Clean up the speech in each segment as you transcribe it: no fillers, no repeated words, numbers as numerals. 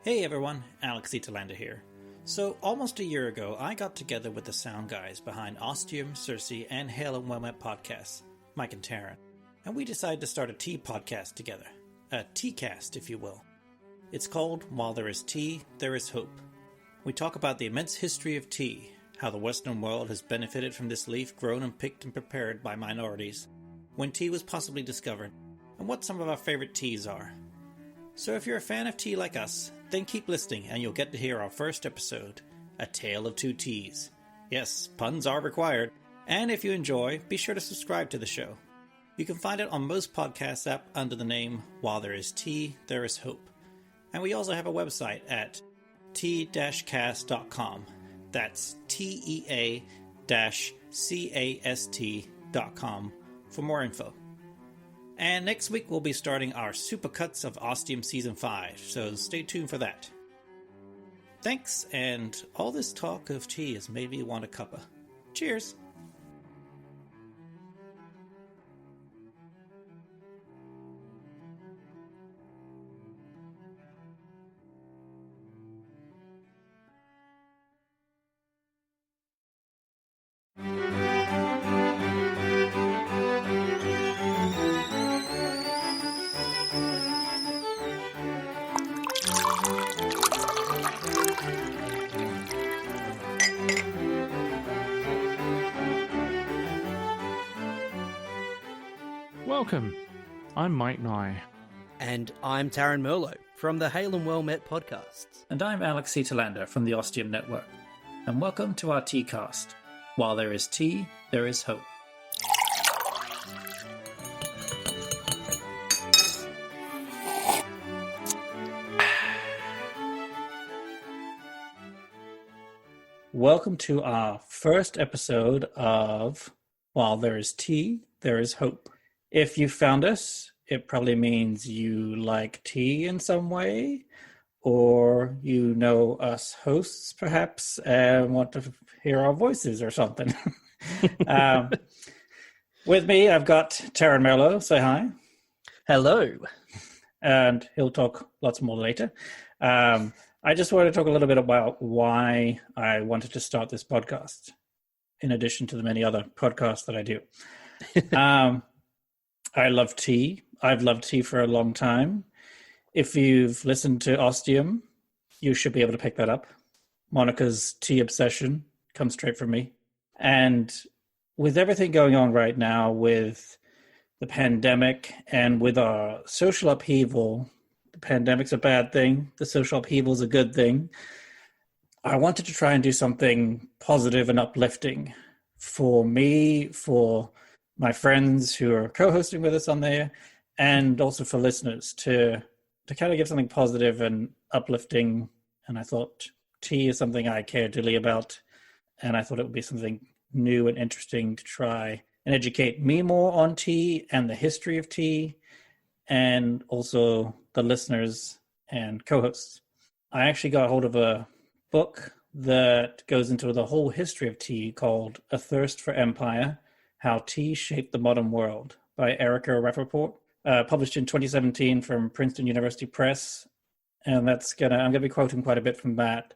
Hey everyone, Alex Telander here. So, almost a year ago, I got together with the sound guys behind Ostium, Circe, and Hail and Well Met podcasts, Mike and Tarran, and we decided to start a tea podcast together. A tea-cast, if you will. It's called While There Is Tea, There Is Hope. We talk about the immense history of tea, how the Western world has benefited from this leaf grown and picked and prepared by minorities, when tea was possibly discovered, and what some of our favorite teas are. So if you're a fan of tea like us, then keep listening and you'll get to hear our first episode, A Tale of Two Teas. Yes, puns are required. And if you enjoy, be sure to subscribe to the show. You can find it on most podcast apps under the name While There Is Tea, There Is Hope. And we also have a website at tea-cast.com. That's TEA-CAST.com for more info. And next week we'll be starting our Supercuts of Ostium Season 5, so stay tuned for that. Thanks, and all this talk of tea has made me want a cuppa. Cheers! Welcome. I'm Mike Nye. And I'm Tarran Merlo from the Hail and Well Met podcasts. And I'm Alex Telander from the Ostium Network. And welcome to our Tea Cast. While there is tea, there is hope. Welcome to our first episode of While There Is Tea, There Is Hope. If you found us, it probably means you like tea in some way, or you know us hosts, perhaps, and want to hear our voices or something. With me, I've got Tarran Merlo. Say hi. Hello. And he'll talk lots more later. I just want to talk a little bit about why I wanted to start this podcast, in addition to the many other podcasts that I do. I love tea. I've loved tea for a long time. If you've listened to Ostium, you should be able to pick that up. Monica's tea obsession comes straight from me. And with everything going on right now with the pandemic and with our social upheaval, the pandemic's a bad thing. The social upheaval is a good thing. I wanted to try and do something positive and uplifting for me, for my friends who are co-hosting with us on there, and also for listeners to kind of give something positive and uplifting. And I thought tea is something I care dearly about, and I thought it would be something new and interesting to try and educate me more on tea and the history of tea, and also the listeners and co-hosts. I actually got hold of a book that goes into the whole history of tea called A Thirst for Empire: How Tea Shaped the Modern World by Erika Rappaport, published in 2017 from Princeton University Press. And I'm going to be quoting quite a bit from that,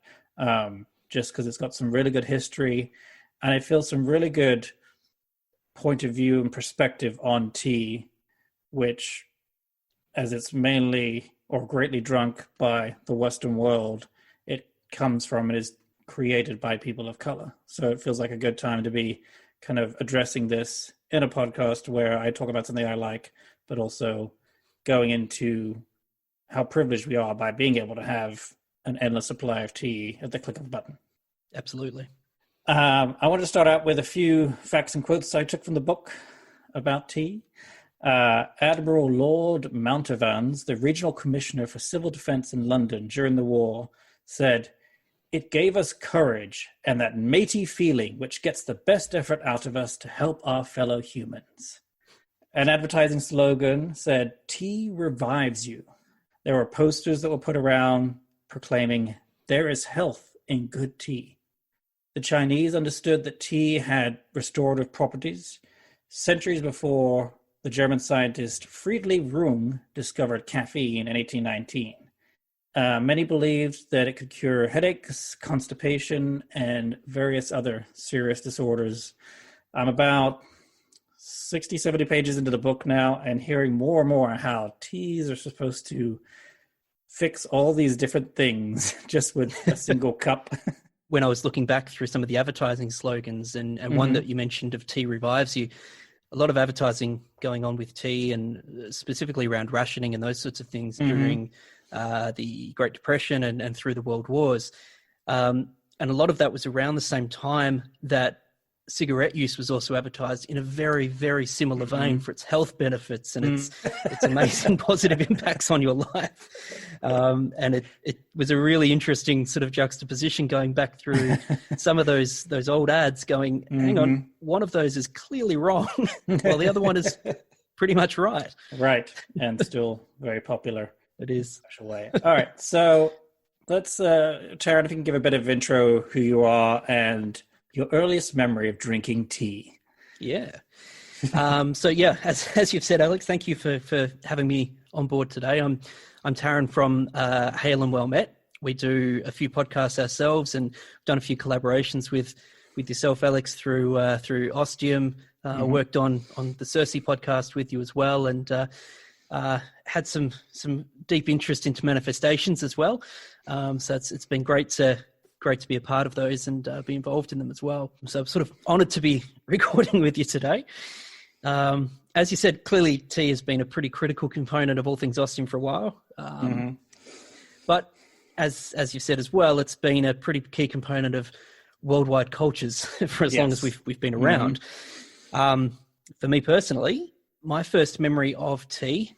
just because it's got some really good history, and I feel some really good point of view and perspective on tea, which, as it's mainly or greatly drunk by the Western world, it comes from and is created by people of color. So it feels like a good time to be kind of addressing this in a podcast where I talk about something I like, but also going into how privileged we are by being able to have an endless supply of tea at the click of a button. Absolutely. I wanted to start out with a few facts and quotes I took from the book about tea. Admiral Lord Mountavans, the regional commissioner for civil defense in London during the war, said, "It gave us courage and that matey feeling which gets the best effort out of us to help our fellow humans." An advertising slogan said, "Tea revives you." There were posters that were put around proclaiming, "There is health in good tea." The Chinese understood that tea had restorative properties. Centuries before, the German scientist Friedrich Rung discovered caffeine in 1819. Many believed that it could cure headaches, constipation, and various other serious disorders. I'm about 60, 70 pages into the book now and hearing more and more how teas are supposed to fix all these different things just with a single cup. When I was looking back through some of the advertising slogans and one that you mentioned of tea revives you, a lot of advertising going on with tea and specifically around rationing and those sorts of things during the Great Depression and through the World Wars. And a lot of that was around the same time that cigarette use was also advertised in a very, very similar vein for its health benefits and its amazing positive impacts on your life. And it was a really interesting sort of juxtaposition going back through some of those old ads going, hang on, one of those is clearly wrong while the other one is pretty much right. Right. And still very popular. It is. Special way. All right. So let's, Tarran, if you can give a bit of intro who you are and your earliest memory of drinking tea. Yeah. So yeah, as you've said, Alex, thank you for having me on board today. I'm Tarran from Hail and Well Met. We do a few podcasts ourselves and done a few collaborations with yourself, Alex, through Ostium. Worked on the Cersei podcast with you as well, and had some deep interest into manifestations as well. So it's been great to be a part of those and be involved in them as well. So I'm sort of honoured to be recording with you today. As you said, clearly tea has been a pretty critical component of all things Ostium for a while. But as you said as well, it's been a pretty key component of worldwide cultures for as long as we've been around. For me personally, my first memory of tea,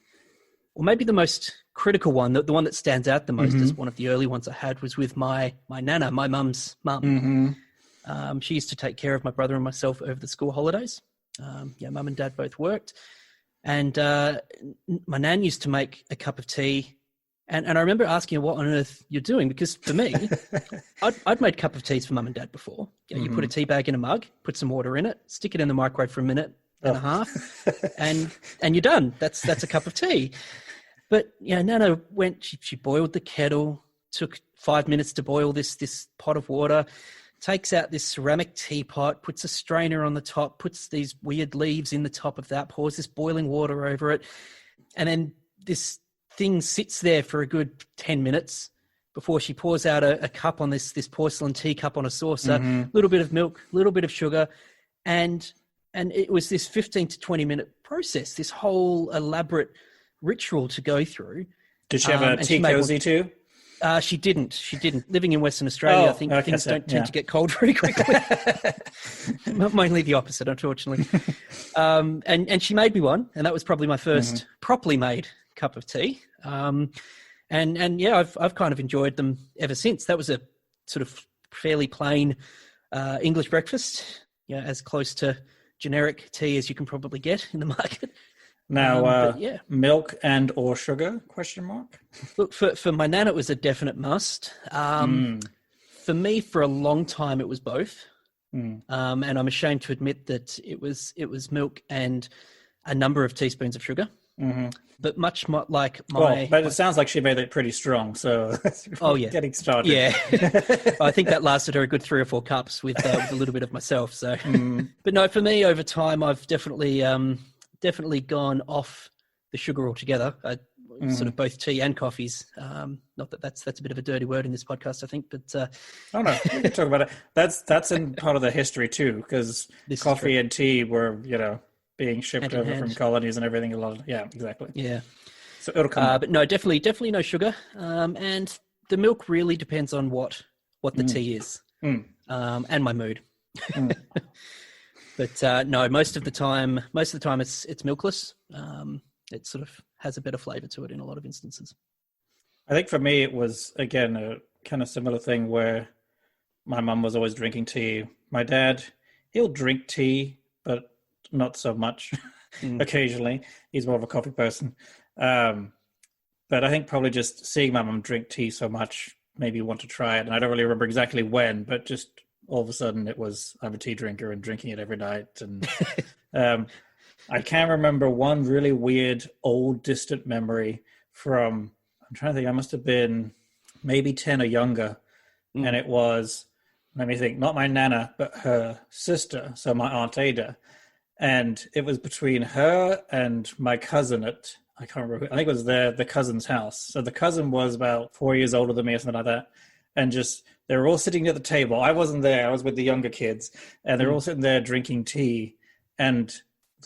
or maybe the most critical one, the one that stands out the most as one of the early ones I had, was with my nana, my mum's mum. She used to take care of my brother and myself over the school holidays. Mum and dad both worked. And my nan used to make a cup of tea. And I remember asking her what on earth you're doing, because for me, I'd made cup of teas for mum and dad before. You put a tea bag in a mug, put some water in it, stick it in the microwave for a minute and a half, and you're done. That's a cup of tea. But Nana went. She boiled the kettle. Took 5 minutes to boil this pot of water. Takes out this ceramic teapot. Puts a strainer on the top. Puts these weird leaves in the top of that. Pours this boiling water over it, and then this thing sits there for a good 10 minutes before she pours out a cup on this porcelain teacup on a saucer. A little bit of milk, a little bit of sugar, and it was this 15 to 20 minute process. This whole elaborate ritual to go through. Did she have a tea cozy too? She didn't. Living in Western Australia, I think things don't tend to get cold very quickly. Mainly the opposite, unfortunately. And she made me one, and that was probably my first properly made cup of tea. I've kind of enjoyed them ever since. That was a sort of fairly plain English breakfast, as close to generic tea as you can probably get in the market. Now, milk and or sugar, question mark? Look, for my nan, it was a definite must. For me, for a long time, it was both. And I'm ashamed to admit that it was milk and a number of teaspoons of sugar. But much more like but it sounds like she made it pretty strong, so getting started. Yeah. I think that lasted her a good 3 or 4 cups with a little bit of myself. So, But no, for me, over time, I've definitely gone off the sugar altogether. Sort of both tea and coffees. Not that that's a bit of a dirty word in this podcast, I think, but oh no, we can talk about it. That's in part of the history too, because coffee and tea were being shipped over from colonies and everything. Exactly. Yeah. So it'll come. But no, definitely no sugar. And the milk really depends on what the tea is, and my mood. But no, most of the time it's milkless. It sort of has a better flavor to it in a lot of instances. I think for me, it was, again, a kind of similar thing where my mum was always drinking tea. My dad, he'll drink tea, but not so much occasionally. He's more of a coffee person. But I think probably just seeing my mum drink tea so much made me want to try it. And I don't really remember exactly when, but just all of a sudden it was, I'm a tea drinker and drinking it every night. And I can't remember one really weird, old, distant memory from, I'm trying to think, I must have been maybe 10 or younger. And it was, let me think, not my nana, but her sister, so my Aunt Ada. And it was between her and my cousin at, I can't remember, I think it was the cousin's house. So the cousin was about 4 years older than me or something like that. And just, they were all sitting at the table. I wasn't there, I was with the younger kids. And they're all sitting there drinking tea. And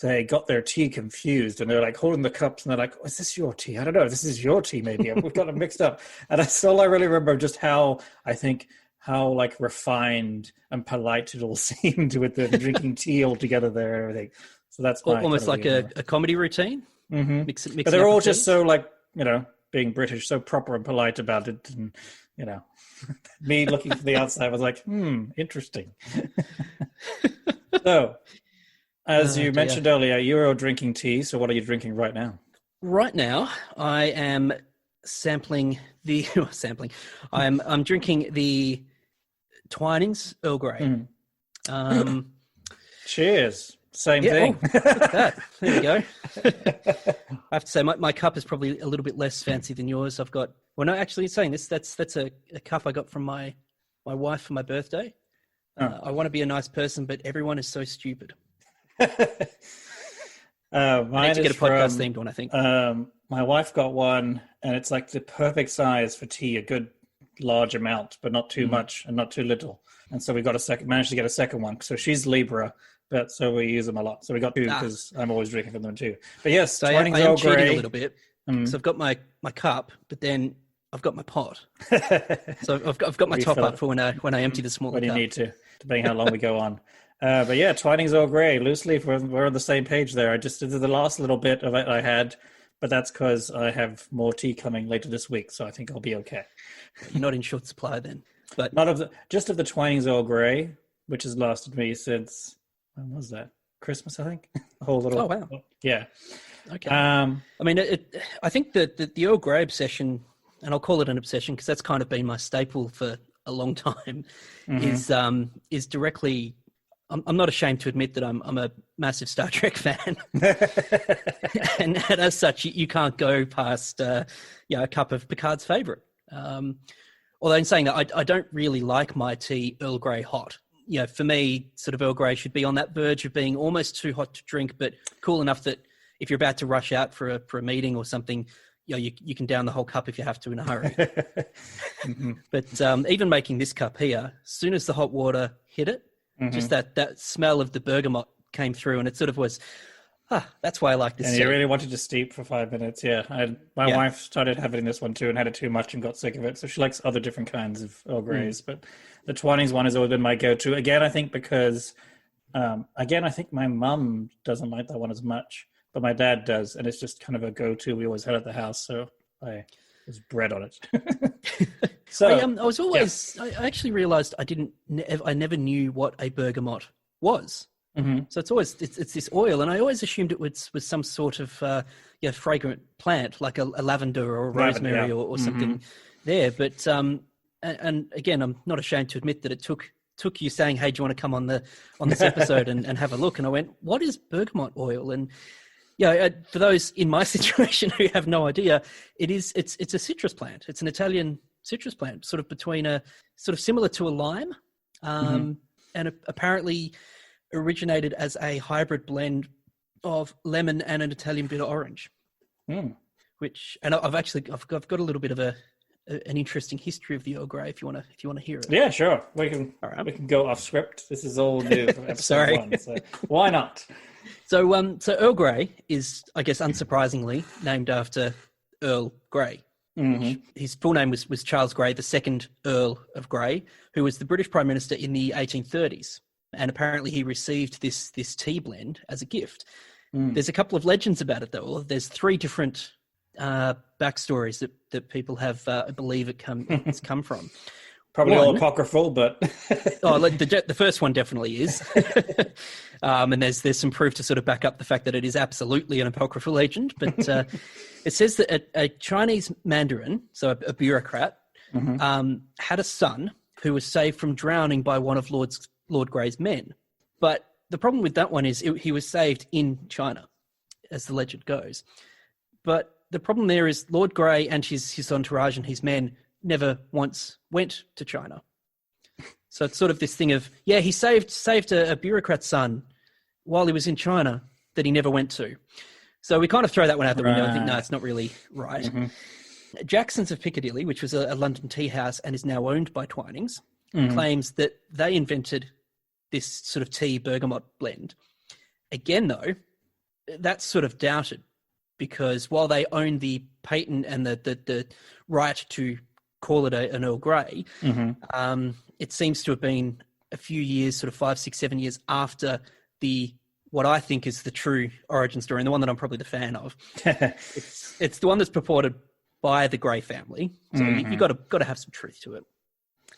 they got their tea confused, and they're like holding the cups, and they're like, oh, is this your tea? I don't know. This is your tea, maybe. We've got it mixed up. And that's all I really remember, just how like refined and polite it all seemed with the drinking tea all together there and everything. So that's almost like a comedy routine. Mm-hmm. But they're all just so like, being British, so proper and polite about it. And, me looking from the outside was like, interesting. So, as you mentioned earlier, you were drinking tea. So what are you drinking right now? Right now, I am I'm drinking the Twinings Earl Grey. Cheers. Same thing. Oh, look at that. There you go. I have to say, my cup is probably a little bit less fancy than yours. I've got, well, no, actually saying this, that's a cup I got from my wife for my birthday. I want to be a nice person, but everyone is so stupid. I need to get a podcast themed one, I think. My wife got one, and it's like the perfect size for tea, a good large amount, but not too much and not too little. And so we got managed to get a second one. So she's Libra, but so we use them a lot. So we got two because I'm always drinking from them too. But yes, so I am cheating a little bit. So I've got my cup, but then I've got my pot. So I've got my top up for when I empty the smaller cup. When you need to, depending how long we go on. But yeah, Twinings Early Grey, loosely, we're on the same page there. I just did the last little bit of it I had, but that's because I have more tea coming later this week, so I think I'll be okay. You're not in short supply then. But not of the Twinings Early Grey, which has lasted me since, when was that? Christmas, I think. A whole little. Oh wow. Yeah. Okay. I mean, I think that the Earl Grey obsession, and I'll call it an obsession because that's kind of been my staple for a long time, is directly. I'm not ashamed to admit that I'm a massive Star Trek fan, and as such, you can't go past a cup of Picard's favourite. Although in saying that, I don't really like my tea Earl Grey hot. For me, sort of Earl Grey should be on that verge of being almost too hot to drink, but cool enough that if you're about to rush out for a meeting or something, you can down the whole cup if you have to in a hurry. But even making this cup here, as soon as the hot water hit it, just that smell of the bergamot came through, and it sort of was, that's why I like this. And you really wanted to steep for 5 minutes, yeah. My wife started having this one too and had it too much and got sick of it, so she likes other different kinds of Earl Greys, but the Twinings one has always been my go-to. Again, I think because, I think my mum doesn't like that one as much, but my dad does, and it's just kind of a go-to we always had at the house, so I was bred on it. So I was always. Yeah. I actually realised I never knew what a bergamot was. So it's this oil, and I always assumed it was some sort of fragrant plant, like a lavender or a rosemary or something there. But and again, I'm not ashamed to admit that it took you saying, "Hey, do you want to come on this episode and have a look?" And I went, "What is bergamot oil?" And for those in my situation who have no idea, it's a citrus plant. It's an Italian citrus plant, sort of similar to a lime, and apparently originated as a hybrid blend of lemon and an Italian bitter orange. Which, and I've got a little bit of an interesting history of the Earl Grey if you want to hear it. Yeah, sure. We can go off script. This is all new from episode 1, so why not? So Earl Grey is, I guess, unsurprisingly named after Earl Grey. His full name was Charles Grey, the second Earl of Grey, who was the British Prime Minister in the 1830s. And apparently he received this tea blend as a gift. There's a couple of legends about it, though. There's 3 different backstories that people have believe it's come from. Probably all apocryphal, but the first one definitely is. And there's some proof to sort of back up the fact that it is absolutely an apocryphal legend. But it says that a Chinese mandarin, so a bureaucrat, had a son who was saved from drowning by one of Lord Grey's men. But the problem with that one is he was saved in China, as the legend goes. But the problem there is Lord Grey and his entourage and his men never once went to China. So it's sort of this thing of, he saved a bureaucrat's son while he was in China that he never went to. So we kind of throw that one out the window and think, no, it's not really right. Mm-hmm. Jackson's of Piccadilly, which was a London tea house and is now owned by Twinings, claims that they invented this sort of tea bergamot blend. Again, though, that's sort of doubted because while they own the patent and the right to call it an Earl Grey, it seems to have been a few years, sort of 5, 6, 7 years after what I think is the true origin story and the one that I'm probably the fan of. It's the one that's purported by the Grey family. So you got to have some truth to it.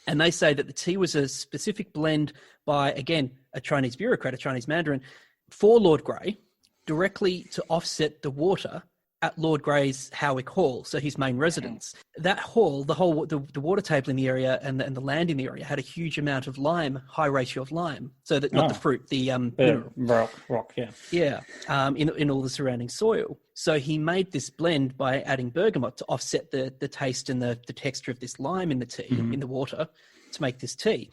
And they say that the tea was a specific blend by, again, a Chinese bureaucrat, a Chinese mandarin, for Lord Grey, directly to offset the water at Lord Grey's Howick Hall, so his main residence. That hall, the water table in the area and the land in the area had a huge amount of lime, high ratio of lime. So that not the fruit, the rock, in all the surrounding soil. So he made this blend by adding bergamot to offset the taste and the texture of this lime in the tea, in the water, to make this tea.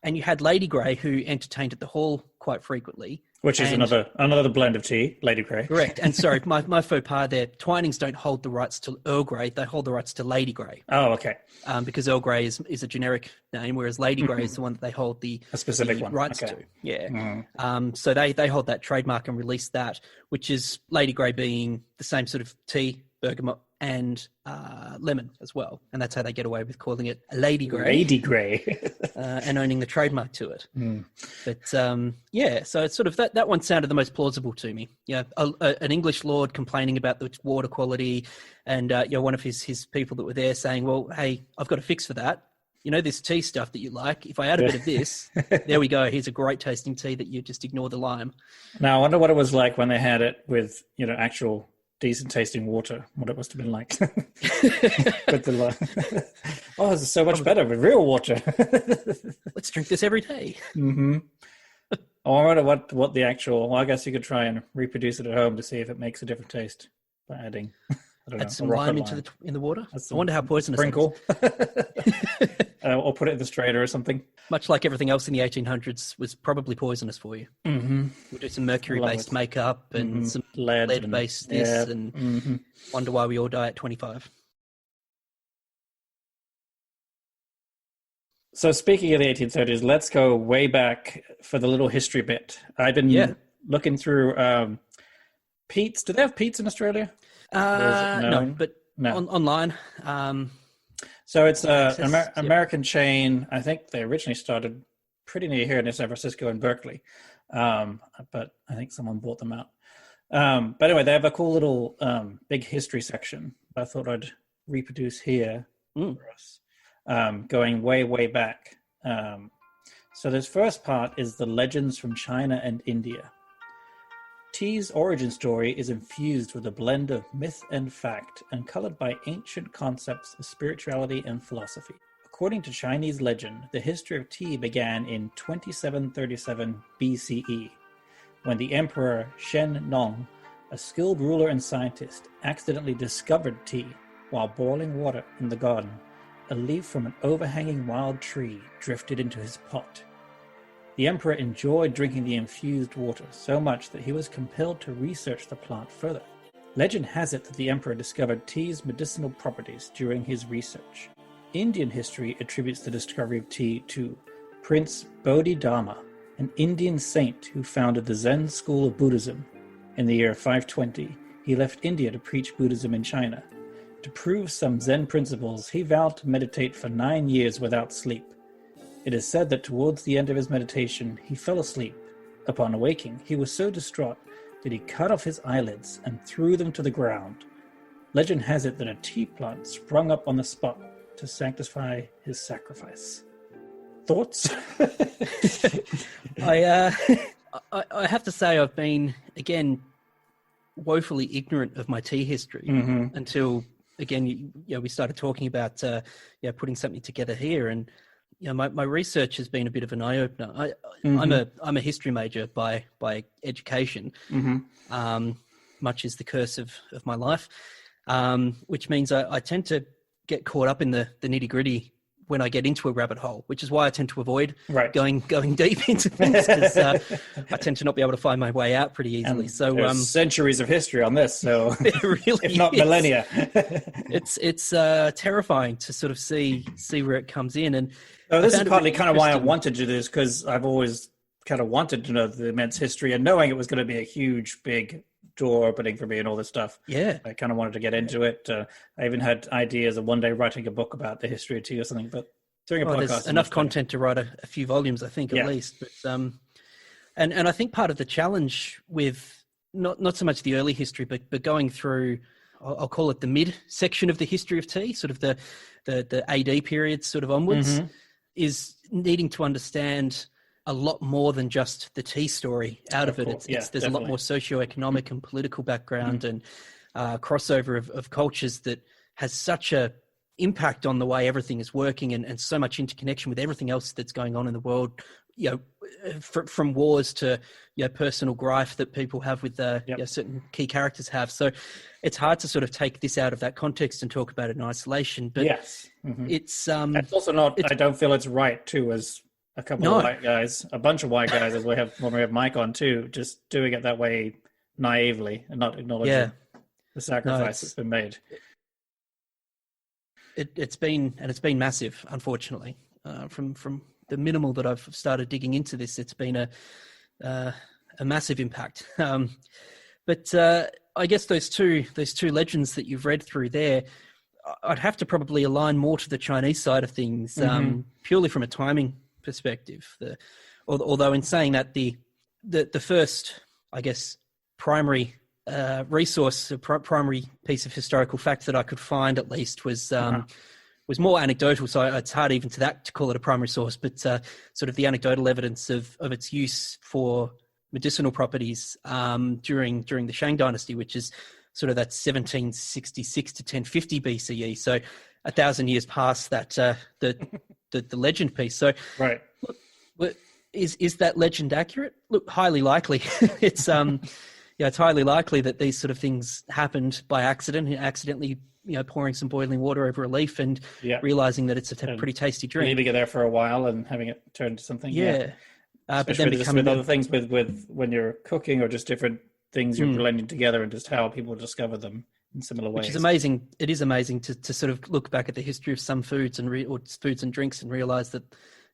And you had Lady Grey, who entertained at the hall quite frequently. Which is another blend of tea, Lady Grey. Correct. And sorry, my faux pas there. Twinings don't hold the rights to Earl Grey; they hold the rights to Lady Grey. Oh, okay. Because Earl Grey is a generic name, whereas Lady Grey is the one that they hold the specific rights to. Yeah. So they hold that trademark and release that, which is Lady Grey being the same sort of tea, bergamot, and lemon as well, and that's how they get away with calling it a Lady Grey. Lady Grey, and owning the trademark to it. But so it's sort of that one sounded the most plausible to me. Yeah, an English lord complaining about the water quality, and one of his people that were there saying, "Well, hey, I've got a fix for that. You know this tea stuff that you like. If I add a bit of this, there we go. Here's a great tasting tea that you just ignore the lime." Now I wonder what it was like when they had it with actual decent tasting water, what it must have been like. With the oh, this is so much better with real water. Let's drink this every day. I wonder what the actual, I guess you could try and reproduce it at home to see if it makes a different taste by adding, add some lime in the water. I wonder how poisonous sprinkle. Or put it in the strainer or something. Much like everything else in the 1800s was probably poisonous for you. We'll do some mercury-based makeup and some lead-based and wonder why we all die at 25. So speaking of the 1830s, let's go way back for the little history bit. I've been looking through Pete's. Do they have Pete's in Australia? No, but online. So it's an American chain. I think they originally started pretty near here in San Francisco and Berkeley, but I think someone bought them out. But anyway, they have a cool little big history section I thought I'd reproduce here for us, going way, way back. So this first part is the legends from China and India. Tea's origin story is infused with a blend of myth and fact and colored by ancient concepts of spirituality and philosophy. According to Chinese legend, the history of tea began in 2737 BCE, when the Emperor Shen Nong, a skilled ruler and scientist, accidentally discovered tea while boiling water in the garden. A leaf from an overhanging wild tree drifted into his pot. The emperor enjoyed drinking the infused water so much that he was compelled to research the plant further. Legend has it that the emperor discovered tea's medicinal properties during his research. Indian history attributes the discovery of tea to Prince Bodhidharma, an Indian saint who founded the Zen school of Buddhism. In the year 520, he left India to preach Buddhism in China. To prove some Zen principles, he vowed to meditate for 9 years without sleep. It is said that towards the end of his meditation, he fell asleep. Upon awaking, he was so distraught that he cut off his eyelids and threw them to the ground. Legend has it that a tea plant sprung up on the spot to sanctify his sacrifice. Thoughts? I have to say I've been, again, woefully ignorant of my tea history until, again, we started talking about putting something together here, and my research has been a bit of an eye opener. I'm a history major by education, much is the curse of my life, which means I tend to get caught up in the nitty gritty when I get into a rabbit hole, which is why I tend to avoid going deep into things, because I tend to not be able to find my way out pretty easily. And so there's centuries of history on this, so it really if not is. millennia. It's terrifying to sort of see where it comes in. And this is partly kind of why I wanted to do this, because I've always kind of wanted to know the immense history, and knowing it was going to be a huge, big door opening for me and all this stuff. Yeah. I kind of wanted to get into it. I even had ideas of one day writing a book about the history of tea or something, but doing a podcast. There's enough content to write a few volumes, I think, at least. But, and I think part of the challenge with not so much the early history, but going through, I'll call it the mid section of the history of tea, sort of the AD period sort of onwards, is needing to understand a lot more than just the tea story out of it. There's definitely a lot more socioeconomic and political background and crossover of cultures that has such a impact on the way everything is working, and so much interconnection with everything else that's going on in the world, from wars to personal grief that people have with certain key characters have. So it's hard to sort of take this out of that context and talk about it in isolation. But it's also not, I don't feel it's right too, as a couple of white guys, a bunch of white guys, as when we have Mike on too, just doing it that way naively and not acknowledging the sacrifice that's been made. It's been massive, unfortunately. From the minimal that I've started digging into this, it's been a massive impact. But I guess those two legends that you've read through there, I'd have to probably align more to the Chinese side of things, purely from a timing perspective. Although in saying that, the first, I guess, primary resource, a primary piece of historical fact that I could find, at least, was more anecdotal. So it's hard even to call it a primary source, but sort of the anecdotal evidence of its use for medicinal properties during the Shang Dynasty, which is sort of that 1766 to 1050 BCE. So 1,000 years past that the legend piece. So look, is that legend accurate? Look, highly likely. It's it's highly likely that these sort of things happened by accidentally pouring some boiling water over a leaf and realizing that it's a pretty tasty drink. Leaving it there for a while and having it turn into something. But then with other things, with when you're cooking, or just different things you're blending together, and just how people discover them in similar ways. Which is amazing. It is amazing to sort of look back at the history of some foods or foods and drinks and realize that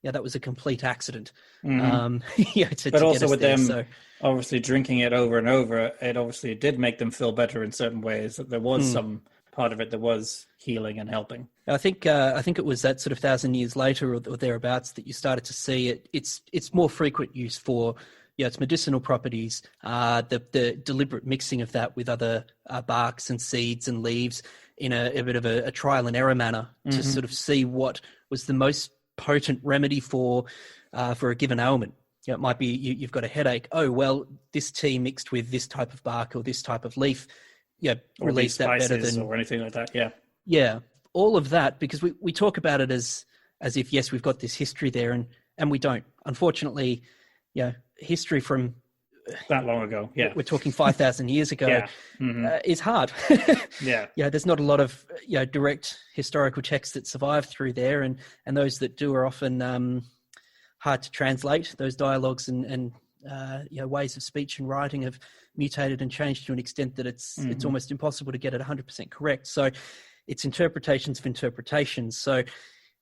that was a complete accident. But also with them obviously drinking it over and over, it obviously did make them feel better in certain ways. That there was some part of it that was healing and helping. I think it was that sort of 1,000 years later or thereabouts that you started to see it. It's more frequent use for its medicinal properties, the deliberate mixing of that with other barks and seeds and leaves in a bit of a trial and error manner to sort of see what was the most potent remedy for a given ailment. It might be you've got a headache. Oh, well, this tea mixed with this type of bark or this type of leaf, release that better than, or anything like that. Yeah, all of that, because we talk about it as if, yes, we've got this history there, and we don't. Unfortunately, history from that long ago, we're talking 5,000 years ago, is hard. There's not a lot of direct historical texts that survive through there, and those that do are often hard to translate. Those dialogues and ways of speech and writing have mutated and changed to an extent that it's almost impossible to get it 100% correct. So it's interpretations of interpretations. So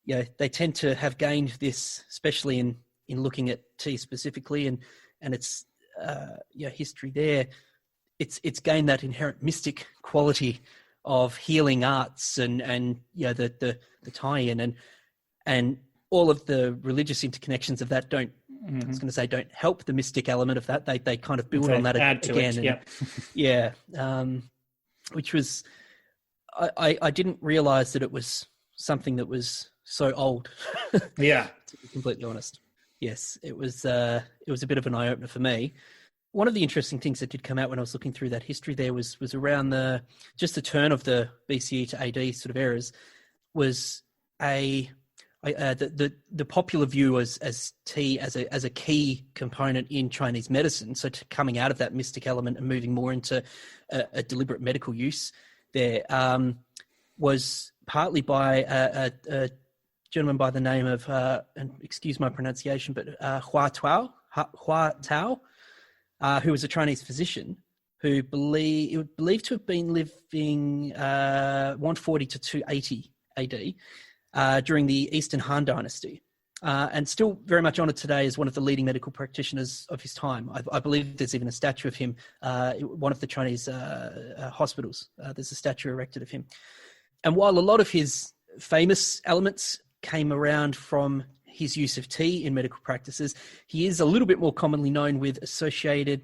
they tend to have gained this, especially in looking at tea specifically and its history there. It's gained that inherent mystic quality of healing arts and the tie-in and all of the religious interconnections of that don't help the mystic element of that. They kind of build on that again. Which was, I didn't realize that it was something that was so old. To be completely honest. Yes, it was a bit of an eye-opener for me. One of the interesting things that did come out when I was looking through that history there was around the turn of the BCE to AD sort of eras, was the popular view as tea as a key component in Chinese medicine. So coming out of that mystic element and moving more into a deliberate medical use, there was partly by a gentleman by the name of, and excuse my pronunciation, but Hua Tao, who was a Chinese physician who believed to have been living 140 to 280 AD during the Eastern Han Dynasty. And still very much honoured today as one of the leading medical practitioners of his time. I believe there's even a statue of him, one of the Chinese hospitals. There's a statue erected of him. And while a lot of his famous elements came around from his use of tea in medical practices, he is a little bit more commonly known with associated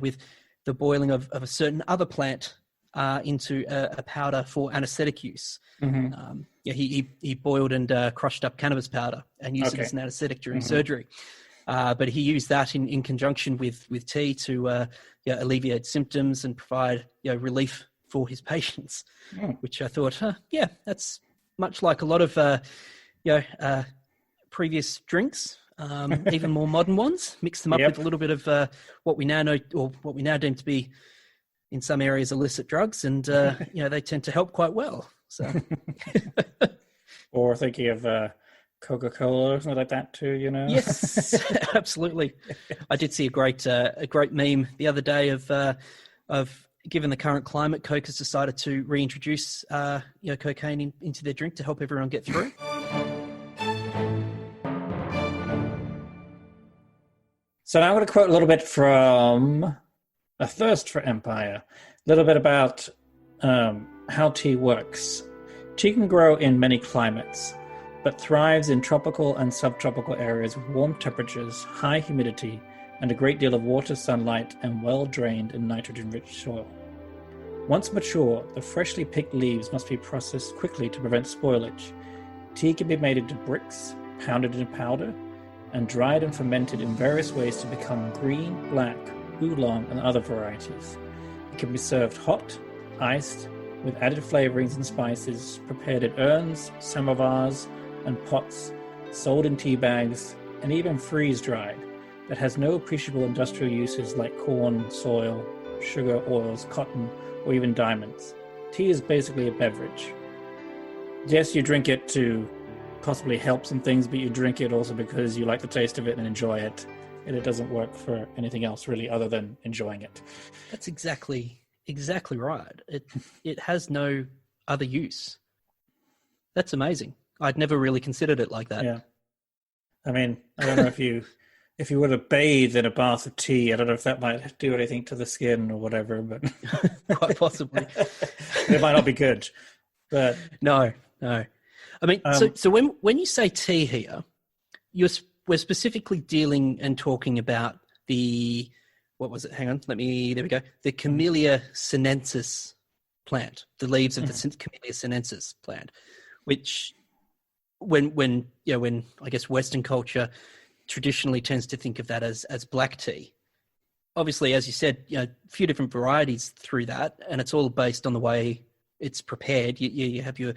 with the boiling of a certain other plant into a powder for anaesthetic use. Mm-hmm. He boiled and crushed up cannabis powder and used it as an anaesthetic during surgery. But he used that in conjunction with tea to alleviate symptoms and provide relief for his patients, which I thought, that's much like a lot of previous drinks, even more modern ones. Mix them up with a little bit of what we now know, or what we now deem to be in some areas illicit drugs, and they tend to help quite well. So, or thinking of Coca-Cola or something like that too, Yes, absolutely. I did see a great meme the other day of given the current climate, Coke has decided to reintroduce cocaine into their drink to help everyone get through. So now I'm going to quote a little bit from A Thirst for Empire, a little bit about how tea works. Tea can grow in many climates, but thrives in tropical and subtropical areas with warm temperatures, high humidity, and a great deal of water, sunlight, and well-drained and nitrogen-rich soil. Once mature, the freshly picked leaves must be processed quickly to prevent spoilage. Tea can be made into bricks, pounded into powder, and dried and fermented in various ways to become green, black, oolong, and other varieties. It can be served hot, iced, with added flavorings and spices, prepared in urns, samovars, and pots, sold in tea bags, and even freeze-dried, that has no appreciable industrial uses like corn, soil, sugar, oils, cotton, or even diamonds. Tea is basically a beverage. Yes, you drink it to possibly help some things, but you drink it also because you like the taste of it and enjoy it, and it doesn't work for anything else really other than enjoying it. That's exactly right. It has no other use. That's amazing. I'd never really considered it like that. Yeah. I mean, I don't know if you were to bathe in a bath of tea, I don't know if that might do anything to the skin or whatever, but quite possibly. It might not be good. But no. I mean, so when you say tea here, we're specifically dealing and talking about the, what was it? Hang on, there we go. The Camellia sinensis plant, the leaves of the Camellia sinensis plant, which when I guess Western culture traditionally tends to think of that as black tea. Obviously, as you said, a few different varieties through that, and it's all based on the way it's prepared. You have your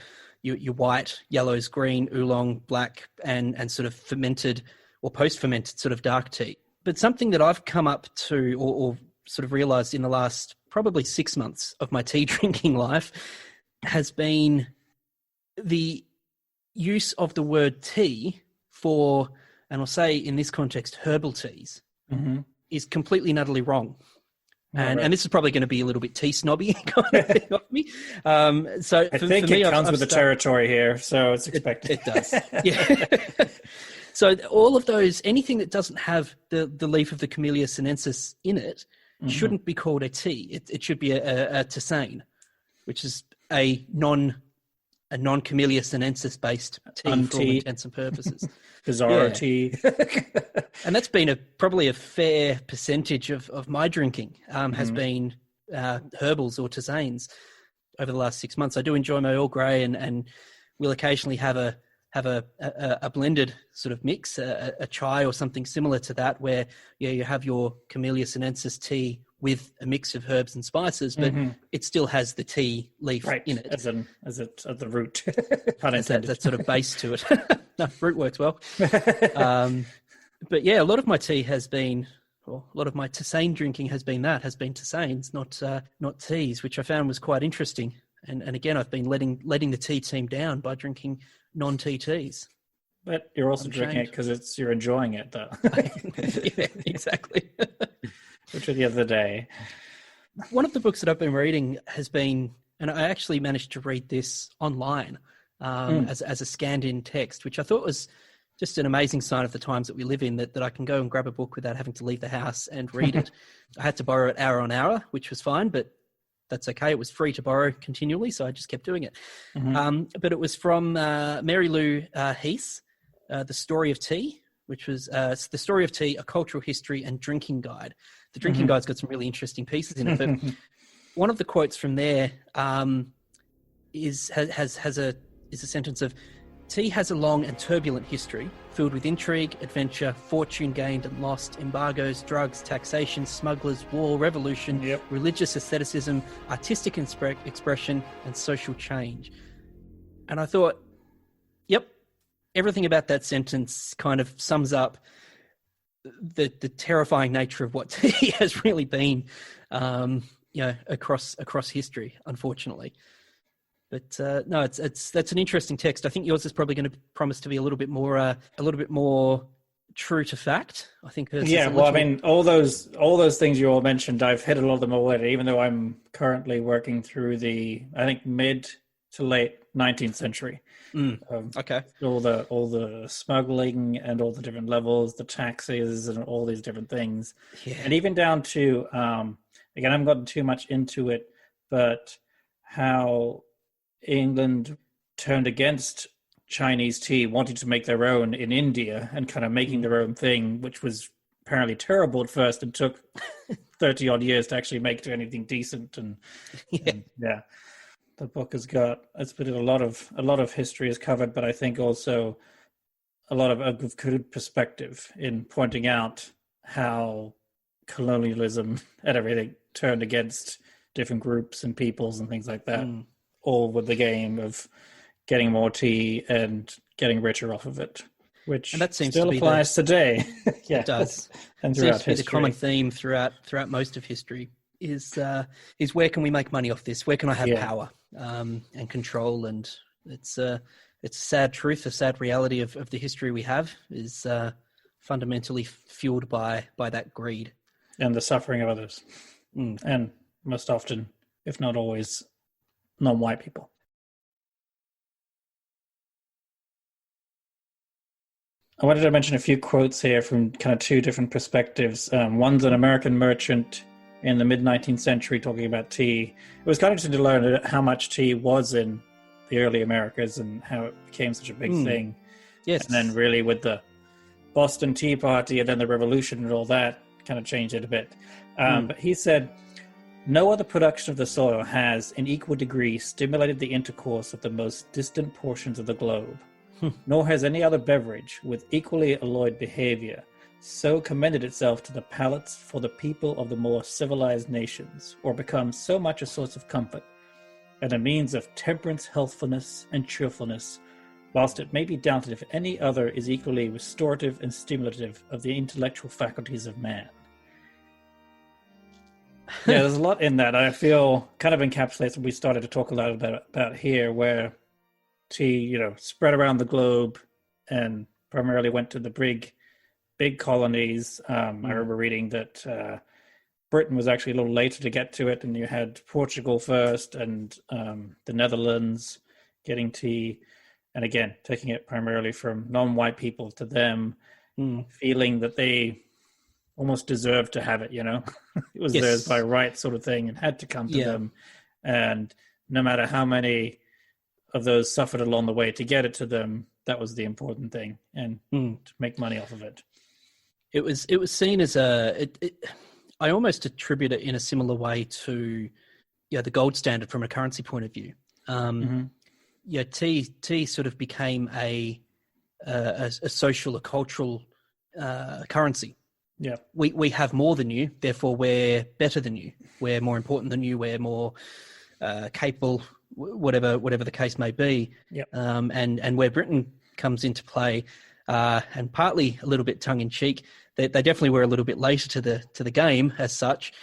white, yellows, green, oolong, black, and sort of fermented or post-fermented sort of dark tea. But something that I've come up to or sort of realized in the last probably 6 months of my tea drinking life has been the use of the word tea for, and I'll say in this context, herbal teas, is completely and utterly wrong. And this is probably going to be a little bit tea snobby kind of thing of me. So I think it comes with the territory here, so it's expected. It does, yeah. So all of those, anything that doesn't have the leaf of the Camellia sinensis in it, shouldn't be called a tea. It should be a tisane, which is a non-Camellia sinensis based tea for all intents and purposes. Bizarre tea. And that's been probably a fair percentage of my drinking has been herbals or tisanes over the last 6 months. I do enjoy my Earl Grey and we'll occasionally have a blended sort of mix, a chai or something similar to that, where you have your Camellia sinensis tea with a mix of herbs and spices, but it still has the tea leaf in it. As the root. that sort of base to it. No, root works well. But yeah, a lot of my tea has been, or a lot of my tisane drinking has been tisanes, not teas, which I found was quite interesting. And again, I've been letting the tea team down by drinking non-tea teas. But you're also drinking it because you're enjoying it, though. Yeah, exactly. Which the other day. One of the books that I've been reading has been, and I actually managed to read this online as a scanned-in text, which I thought was just an amazing sign of the times that we live in, that I can go and grab a book without having to leave the house and read it. I had to borrow it hour on hour, which was fine, but that's okay. It was free to borrow continually, so I just kept doing it. But it was from Mary Lou Heiss, The Story of Tea, which was The Story of Tea, A Cultural History and Drinking Guide. The Drinking Guide's got some really interesting pieces in it, but one of the quotes from there is a sentence of, "Tea has a long and turbulent history, filled with intrigue, adventure, fortune gained and lost, embargoes, drugs, taxation, smugglers, war, revolution, religious asceticism, artistic expression, and social change." And I thought, yep, everything about that sentence kind of sums up the terrifying nature of what tea has really been, across history, unfortunately. But no, that's an interesting text. I think yours is probably going to promise to be a little bit more true to fact. I think. Yeah, well, I mean, all those things you all mentioned, I've hit a lot of them already. Even though I'm currently working through I think mid to late 19th century. Okay. All the smuggling and all the different levels, the taxes, and all these different things, and even down to again, I haven't gotten too much into it, but how England turned against Chinese tea, wanting to make their own in India and kind of making their own thing, which was apparently terrible at first and took 30 odd years to actually make to anything decent. And the book has got, it's been a lot of history is covered, but I think also a lot of good perspective in pointing out how colonialism and everything turned against different groups and peoples and things like that. All with the game of getting more tea and getting richer off of it, which and that seems still to be applies today. It does. And seems to be the common ththeme throughout most of history is where can we make money off this? Where can I have power and control? And it's a sad truth, a sad reality of the history we have is fundamentally fueled by that greed and the suffering of others, and most often, if not always, non-white people. I wanted to mention a few quotes here from kind of two different perspectives. One's an American merchant in the mid-19th century talking about tea. It was kind of interesting to learn how much tea was in the early Americas and how it became such a big thing. Yes. And then really with the Boston Tea Party and then the revolution and all that kind of changed it a bit. But he said, "No other production of the soil has, in equal degree, stimulated the intercourse of the most distant portions of the globe, nor has any other beverage, with equally alloyed behavior, so commended itself to the palates for the people of the more civilized nations, or become so much a source of comfort, and a means of temperance, healthfulness, and cheerfulness, whilst it may be doubted if any other is equally restorative and stimulative of the intellectual faculties of man." Yeah, there's a lot in that. I feel kind of encapsulates what we started to talk a lot about here, where tea, spread around the globe and primarily went to the big colonies. I remember reading that Britain was actually a little later to get to it, and you had Portugal first and the Netherlands getting tea, and again, taking it primarily from non-white people to them, feeling that they almost deserved to have it, it was theirs by right sort of thing and had to come to them. And no matter how many of those suffered along the way to get it to them, that was the important thing, and to make money off of it. It was seen as I almost attribute it in a similar way to the gold standard from a currency point of view. Tea sort of became a social, a cultural currency. Yeah, we have more than you, therefore we're better than you. We're more important than you. We're more capable, whatever the case may be. Yep. And where Britain comes into play, and partly a little bit tongue in cheek, they definitely were a little bit later to the game as such.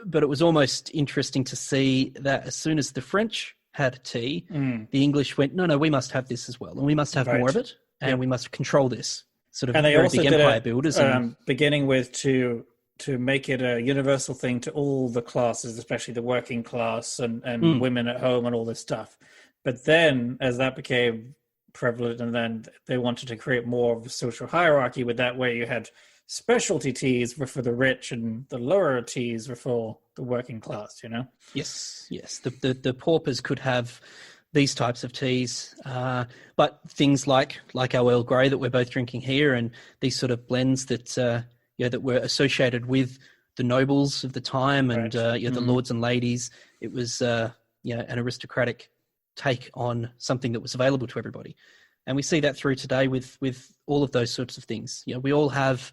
But it was almost interesting to see that as soon as the French had tea, the English went, no, we must have this as well, and we must have more of it, and we must control this. Sort of and they very also big did empire builders. Beginning with to make it a universal thing to all the classes, especially the working class and women at home and all this stuff. But then, as that became prevalent, and then they wanted to create more of a social hierarchy with that, where you had specialty teas were for the rich and the lower teas were for the working class, you know? Yes. The paupers could have these types of teas, but things like our Earl Grey that we're both drinking here, and these sort of blends that that were associated with the nobles of the time and the lords and ladies. It was an aristocratic take on something that was available to everybody. And we see that through today with all of those sorts of things. We all have.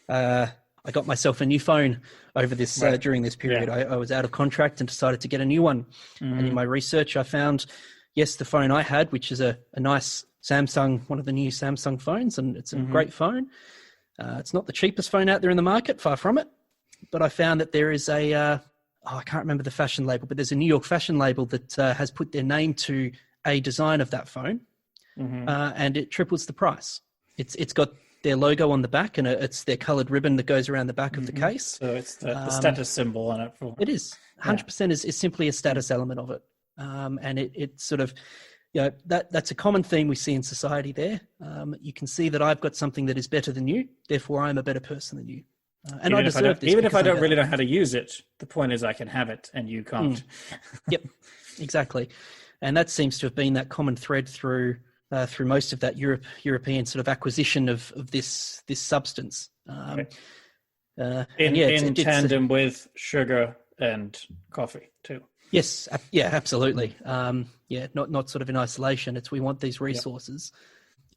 I got myself a new phone over this during this period. I was out of contract and decided to get a new one. And in my research, I found, yes, the phone I had, which is a nice Samsung, one of the new Samsung phones, and it's a great phone. It's not the cheapest phone out there in the market, far from it. But I found that there is I can't remember the fashion label, but there's a New York fashion label that has put their name to a design of that phone. And it triples the price. It's got their logo on the back, and it's their coloured ribbon that goes around the back of the case. So it's the status symbol on it. It is 100% is simply a status element of it, and it sort of that's a common theme we see in society. There, you can see that I've got something that is better than you, therefore I'm a better person than you, and I deserve this. Even if I don't really know how to use it, the point is I can have it and you can't. Yep, exactly, and that seems to have been that common thread through most of that European sort of acquisition of this substance. In tandem with sugar and coffee too. Yes, absolutely. Not sort of in isolation. It's we want these resources,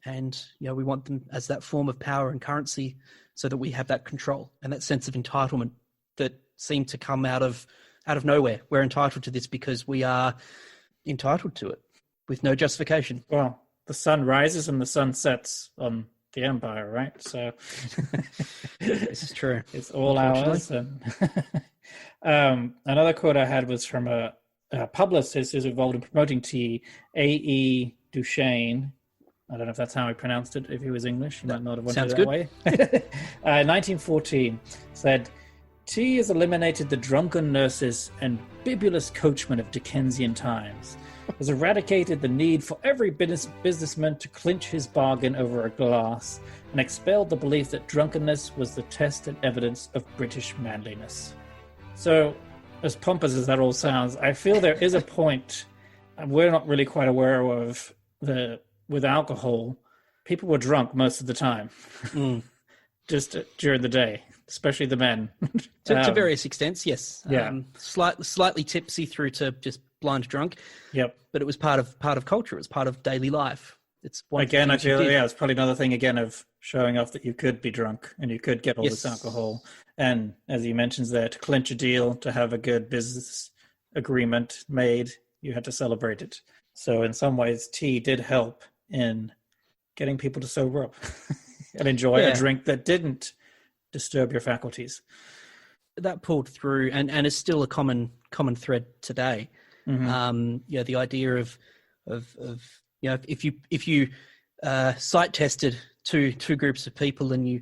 and we want them as that form of power and currency, so that we have that control and that sense of entitlement that seemed to come out of nowhere. We're entitled to this because we are entitled to it with no justification. Well, the sun rises and the sun sets on the empire, right? So this is true. It's all ours. And another quote I had was from a publicist who's involved in promoting tea, A.E. Duchesne. I don't know if that's how he pronounced it. If he was English, he might not have wanted it that way. 1914 said, "Tea has eliminated the drunken nurses and bibulous coachmen of Dickensian times. Has eradicated the need for every businessman to clinch his bargain over a glass, and expelled the belief that drunkenness was the test and evidence of British manliness." So, as pompous as that all sounds, I feel there is a point, and we're not really quite aware of, with alcohol, people were drunk most of the time, just during the day, especially the men. To various extents, yes. Yeah. Slightly tipsy through to just blind drunk. Yep. But it was part of culture. It was part of daily life. It's one again. I feel it's probably another thing again of showing off that you could be drunk and you could get all this alcohol. And as he mentions there, to clinch a deal, to have a good business agreement made, you had to celebrate it. So in some ways, tea did help in getting people to sober up and enjoy a drink that didn't disturb your faculties. That pulled through, and is still a common thread today. The idea of if you site tested two groups of people, and you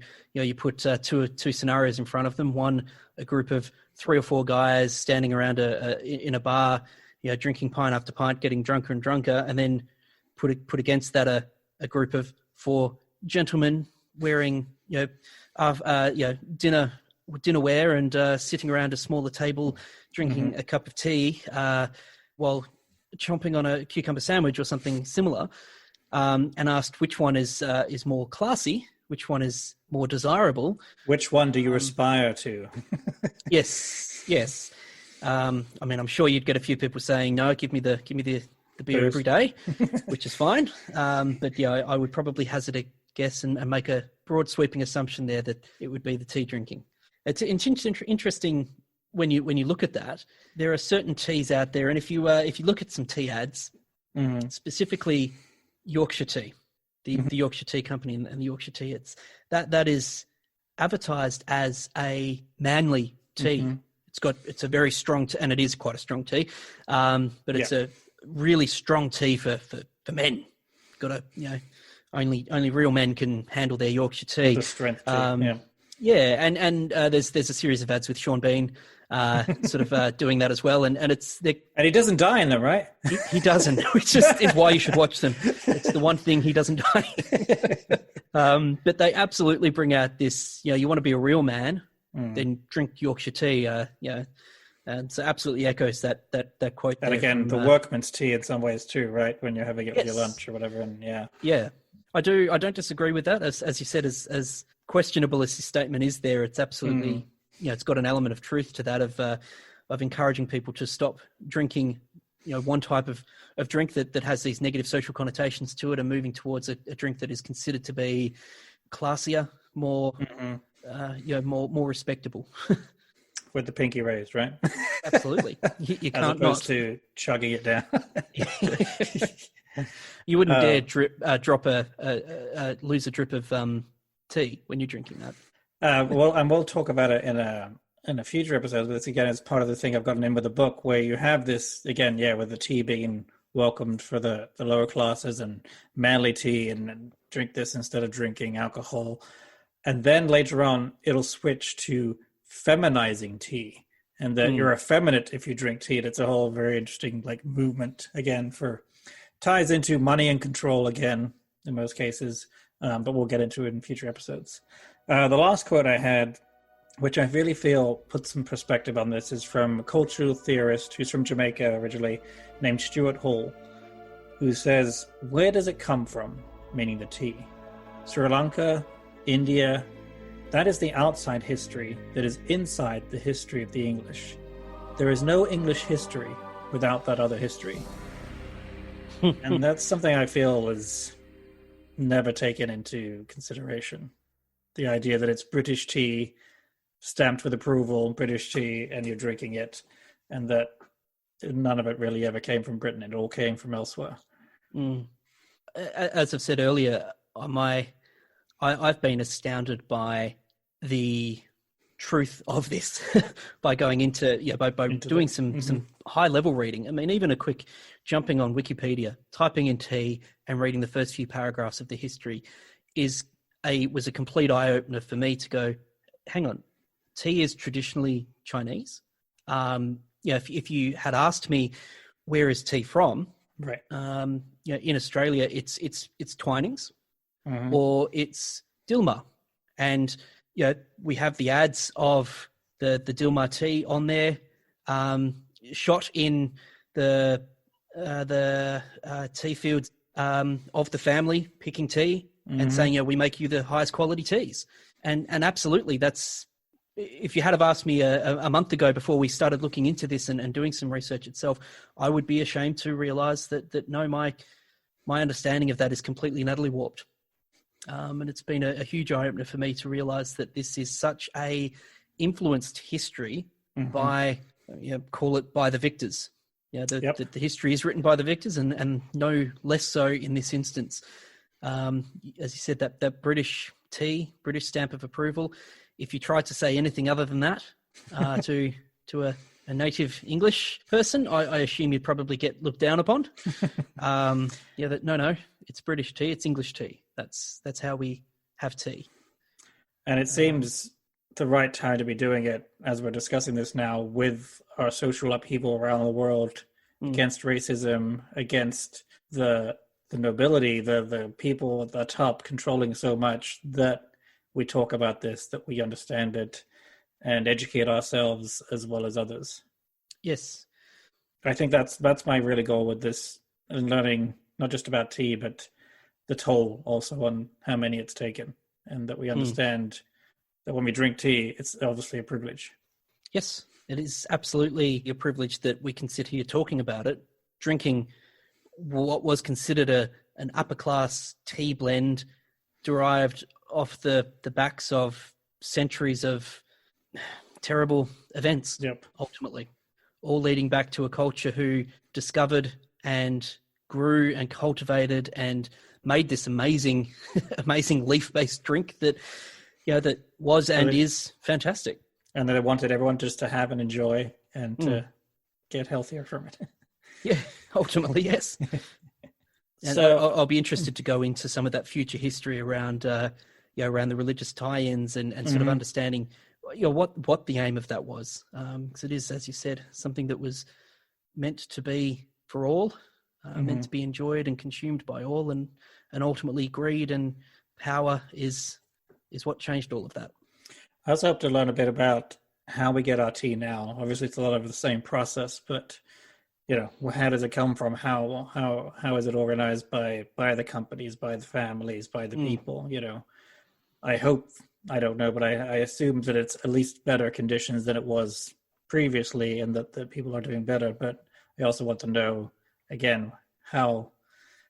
put two scenarios in front of them. One, a group of 3 or 4 guys standing around in a bar, drinking pint after pint, getting drunker and drunker, and then put against that a group of 4 gentlemen wearing dinnerware and sitting around a smaller table drinking a cup of tea while chomping on a cucumber sandwich or something similar, and asked which one is more classy, which one is more desirable, which one do you aspire to? Yes. I mean, I'm sure you'd get a few people saying, "No, give me the beer every day," which is fine. But I would probably hazard a guess and make a broad sweeping assumption there that it would be the tea drinking. It's interesting when you look at that. There are certain teas out there, and if you look at some tea ads, specifically Yorkshire tea, the Yorkshire Tea Company and the Yorkshire tea, that is advertised as a manly tea. It's a very strong tea, and it is quite a strong tea, but it's a really strong tea for men. Got to, only real men can handle their Yorkshire tea. The strength tea, and there's a series of ads with Sean Bean doing that as well, and he doesn't die in them, right? He doesn't, which is why you should watch them. It's the one thing he doesn't die. But they absolutely bring out this, you want to be a real man, then drink Yorkshire tea. And so absolutely echoes that quote. And again, the workman's tea in some ways too, right? When you're having it with your lunch or whatever, and I don't disagree with that. As you said, as questionable as this statement is, there, it's absolutely it's got an element of truth to that of encouraging people to stop drinking one type of drink that has these negative social connotations to it, and moving towards a drink that is considered to be classier, more more respectable. With the pinky raised, right? Absolutely. You can't, as opposed to chugging it down. You wouldn't dare lose a drip of tea when you're drinking that. We'll talk about it in a future episode. But this again is part of the thing I've gotten in with the book, where you have this again, with the tea being welcomed for the lower classes and manly tea, and drink this instead of drinking alcohol, and then later on it'll switch to feminizing tea, and that you're effeminate if you drink tea. And it's a whole very interesting movement again ties into money and control again in most cases, but we'll get into it in future episodes. The last quote I had, which I really feel puts some perspective on this, is from a cultural theorist who's from Jamaica originally, named Stuart Hall, who says, "Where does it come from?" Meaning the tea. Sri Lanka, India. That is the outside history that is inside the history of the English. There is no English history without that other history. And that's something I feel is never taken into consideration. The idea that it's British tea, stamped with approval, British tea, and you're drinking it, and that none of it really ever came from Britain. It all came from elsewhere. As I've said earlier, I've been astounded by the truth of this by going into doing some high level reading. I mean, even a quick jumping on Wikipedia, typing in tea and reading the first few paragraphs of the history was a complete eye opener for me to go, hang on, tea is traditionally Chinese. If you had asked me where is tea from, right? In Australia, it's Twinings. Or it's Dilmah, and we have the ads of the Dilmah tea on there, shot in the tea fields of the family picking tea and saying, we make you the highest quality teas, and absolutely, that's, if you had have asked me a month ago before we started looking into this and doing some research itself, I would be ashamed to realise that no, my understanding of that is completely and utterly warped. And it's been a huge eye-opener for me to realise that this is such a influenced history by, call it by the victors. The history is written by the victors, and no less so in this instance. As you said, that British tea, British stamp of approval. If you tried to say anything other than that to a native English person, I assume you'd probably get looked down upon. No, it's British tea, it's English tea. That's how we have tea. And it seems the right time to be doing it, as we're discussing this now, with our social upheaval around the world against racism, against the nobility, the people at the top controlling so much, that we talk about this, that we understand it and educate ourselves as well as others. Yes. I think that's my really goal with this, and learning not just about tea, but the toll also on how many it's taken, and that we understand that when we drink tea, it's obviously a privilege. Yes, it is absolutely a privilege that we can sit here talking about it, drinking what was considered an upper class tea blend derived off the backs of centuries of terrible events, ultimately, all leading back to a culture who discovered and grew and cultivated and made this amazing leaf-based drink that was and is fantastic. And that I wanted everyone just to have and enjoy and to get healthier from it. Yeah, ultimately, yes. And So I'll be interested to go into some of that future history around, around the religious tie-ins and sort of understanding, what the aim of that was. Because it is, as you said, something that was meant to be for all, meant to be enjoyed and consumed by all, and ultimately greed and power is what changed all of that. I also hope to learn a bit about how we get our tea now. Obviously, it's a lot of the same process, but how does it come from? How is it organized by the companies, by the families, by the people? I hope, I don't know, but I assume that it's at least better conditions than it was previously, and that the people are doing better. But I also want to know, again, how,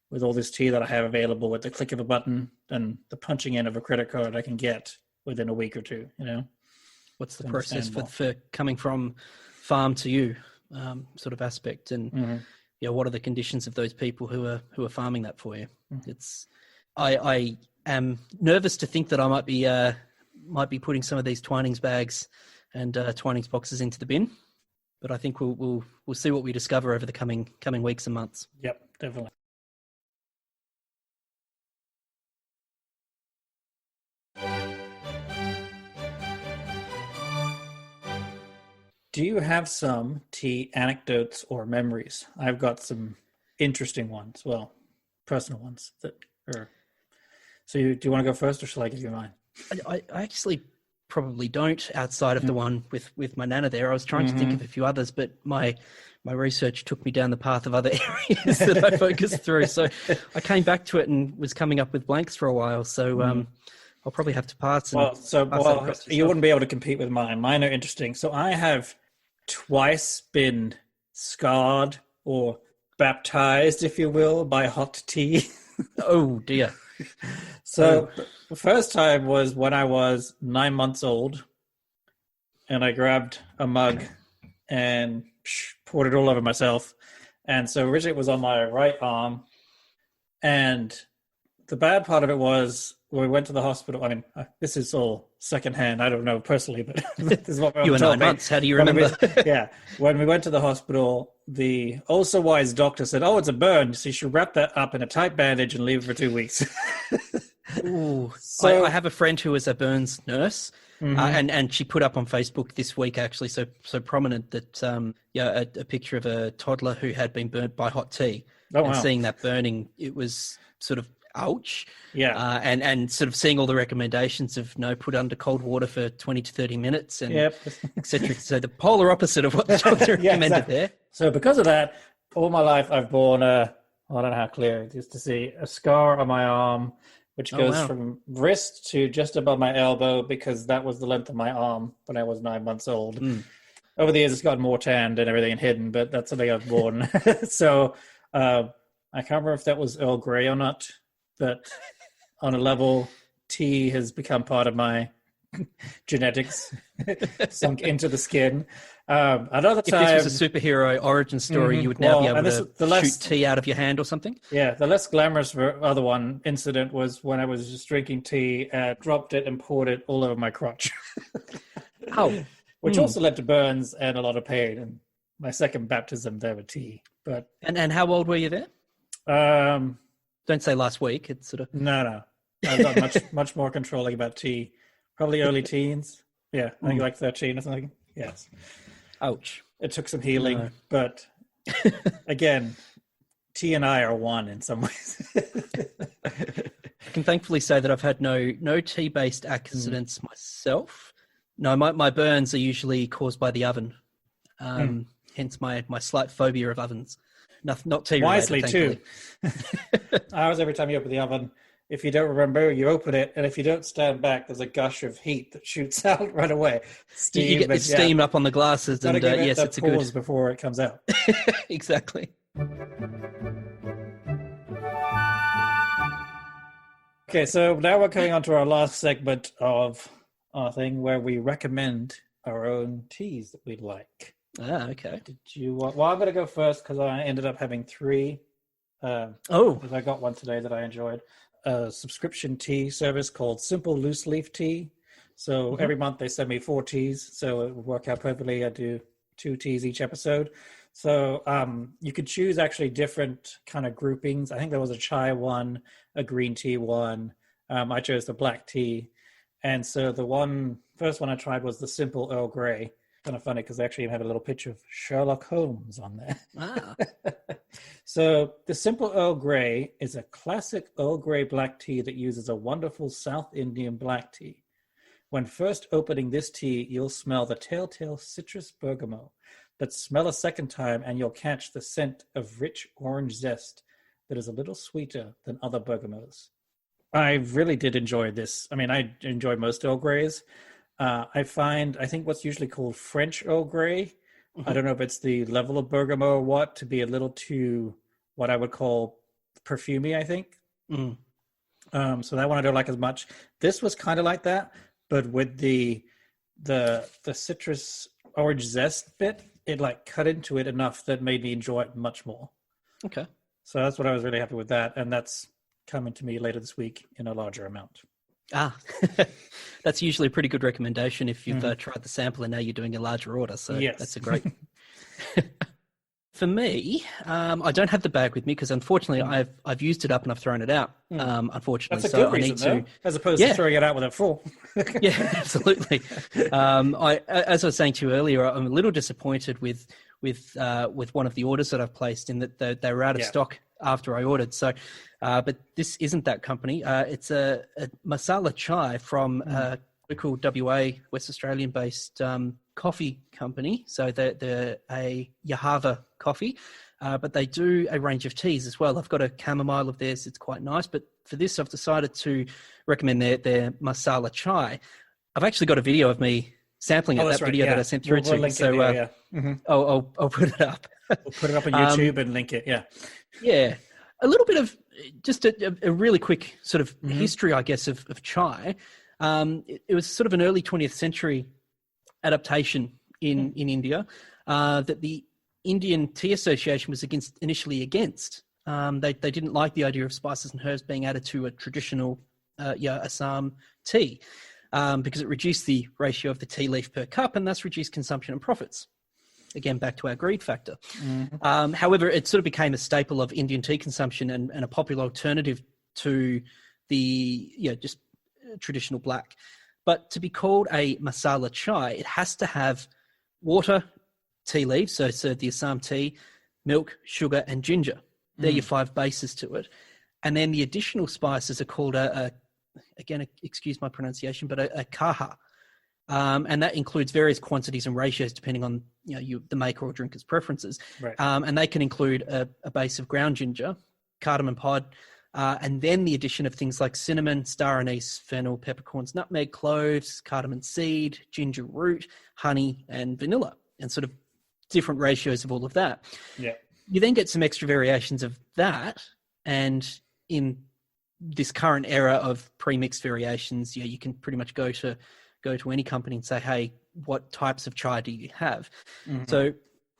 with all this tea that I have available with the click of a button and the punching in of a credit card, I can get within a week or two. What's the process for coming from farm to you, sort of aspect, and what are the conditions of those people who are farming that for you? It's I am nervous to think that I might be putting some of these Twinings bags and Twinings boxes into the bin, but I think we'll see what we discover over the coming weeks and months. Yep, definitely. Do you have some tea anecdotes or memories? I've got some interesting ones, well, personal ones that are. So do you want to go first, or shall I give you mine? I actually probably don't, outside of the one with my nana there. I was trying to think of a few others, but my research took me down the path of other areas that I focused through. So I came back to it and was coming up with blanks for a while. So I'll probably have to pass. You wouldn't be able to compete with mine. Mine are interesting. So I have twice been scarred or baptized, if you will, by hot tea. Oh dear. So the first time was when I was 9 months old, and I grabbed a mug and poured it all over myself. And so originally it was on my right arm, and the bad part of it was when we went to the hospital. I mean, this is all secondhand. I don't know personally, but this is what you were 9 months. How do you remember? When we went to the hospital, the also wise doctor said, "Oh, it's a burn, so you should wrap that up in a tight bandage and leave it for 2 weeks." Ooh, so I have a friend who is a burns nurse, and she put up on Facebook this week, actually, so prominent that a picture of a toddler who had been burnt by hot tea, seeing that burning, it was sort of ouch. Yeah. And sort of seeing all the recommendations of put under cold water for 20 to 30 minutes and etc. So the polar opposite of what the doctor recommended there. So because of that, all my life I've borne I don't know how clear it is to see, a scar on my arm, which goes from wrist to just above my elbow, because that was the length of my arm when I was 9 months old. Over the years, it's gotten more tanned and everything and hidden, but that's something I've worn. So I can't remember if that was Earl Grey or not, but on a level, tea has become part of my genetics, sunk into the skin. Another time, if this was a superhero origin story, you would now be able to shoot tea out of your hand or something. Yeah, the less glamorous other one incident was when I was just drinking tea, dropped it and poured it all over my crotch. Which also led to burns and a lot of pain. And my second baptism there with tea. But and how old were you there? Don't say last week. It's sort of no. I've got much more controlling about tea. Probably early teens. Yeah, I think like 13 or something. Yes. Ouch. It took some healing, but again, tea and I are one in some ways. I can thankfully say that I've had no tea-based accidents myself. No, my burns are usually caused by the oven. Hence my slight phobia of ovens. Not tea Wisely related, too. Ours, every time you open the oven, if you don't remember, you open it, and if you don't stand back, there's a gush of heat that shoots out right away. Steam, you get the steam up on the glasses, and yes, it's a good before it comes out. Exactly. Okay, so now we're coming on to our last segment of our thing, where we recommend our own teas that we like. Okay. Did you? Well, I'm going to go first because I ended up having three. Because I got one today that I enjoyed. A subscription tea service called Simple Loose Leaf Tea. So every month they send me 4 teas, so it would work out perfectly. I do 2 teas each episode. So you could choose actually different kind of groupings. I think there was a chai one, a green tea one. I chose the black tea. And so the first one I tried was the simple Earl Grey. Kind of funny because they actually have a little picture of Sherlock Holmes on there. Ah. So the simple Earl Grey is a classic Earl Grey black tea that uses a wonderful South Indian black tea. When first opening this tea, you'll smell the telltale citrus bergamot, but smell a second time and you'll catch the scent of rich orange zest that is a little sweeter than other bergamots. I really did enjoy this. I mean, I enjoy most Earl Greys. I think what's usually called French Earl Grey, I don't know if it's the level of bergamot or what, to be a little too, what I would call perfumey, I think. So that one I don't like as much. This was kind of like that, but with the citrus orange zest bit, it like cut into it enough that made me enjoy it much more. Okay. So that's what I was really happy with that. And that's coming to me later this week in a larger amount. That's usually a pretty good recommendation if you've tried the sample and now you're doing a larger order. So yes. That's a great. For me, I don't have the bag with me because unfortunately I've used it up and I've thrown it out. Unfortunately, that's a good reason, though, as opposed to throwing it out with it full. Yeah, absolutely. As I was saying to you earlier, I'm a little disappointed with one of the orders that I've placed in that they were out of stock after I ordered. So, but this isn't that company. It's a masala chai from a local WA, West Australian-based coffee company. So they're a Yahava coffee, but they do a range of teas as well. I've got a chamomile of theirs. It's quite nice. But for this, I've decided to recommend their masala chai. I've actually got a video of me sampling that video that I sent through to you. So I'll put it up. We'll put it up on YouTube and link it. Yeah. A little bit of just a really quick sort of history, I guess, of chai. It was sort of an early 20th century adaptation in India that the Indian Tea Association was initially against. They didn't like the idea of spices and herbs being added to a traditional Assam tea because it reduced the ratio of the tea leaf per cup and thus reduced consumption and profits. Again, back to our greed factor. However, it sort of became a staple of Indian tea consumption and a popular alternative to the just traditional black. But to be called a masala chai, it has to have water, tea leaves, so the Assam tea, milk, sugar, and ginger. They're your 5 bases to it. And then the additional spices are called again, excuse my pronunciation, but a kaha. And that includes various quantities and ratios depending on the maker or drinker's preferences. Right. And they can include a base of ground ginger, cardamom pod, and then the addition of things like cinnamon, star anise, fennel, peppercorns, nutmeg, cloves, cardamom seed, ginger root, honey, and vanilla, and sort of different ratios of all of that. Yeah. You then get some extra variations of that, and in this current era of pre-mixed variations, you can pretty much go to any company and say, hey, what types of chai do you have? So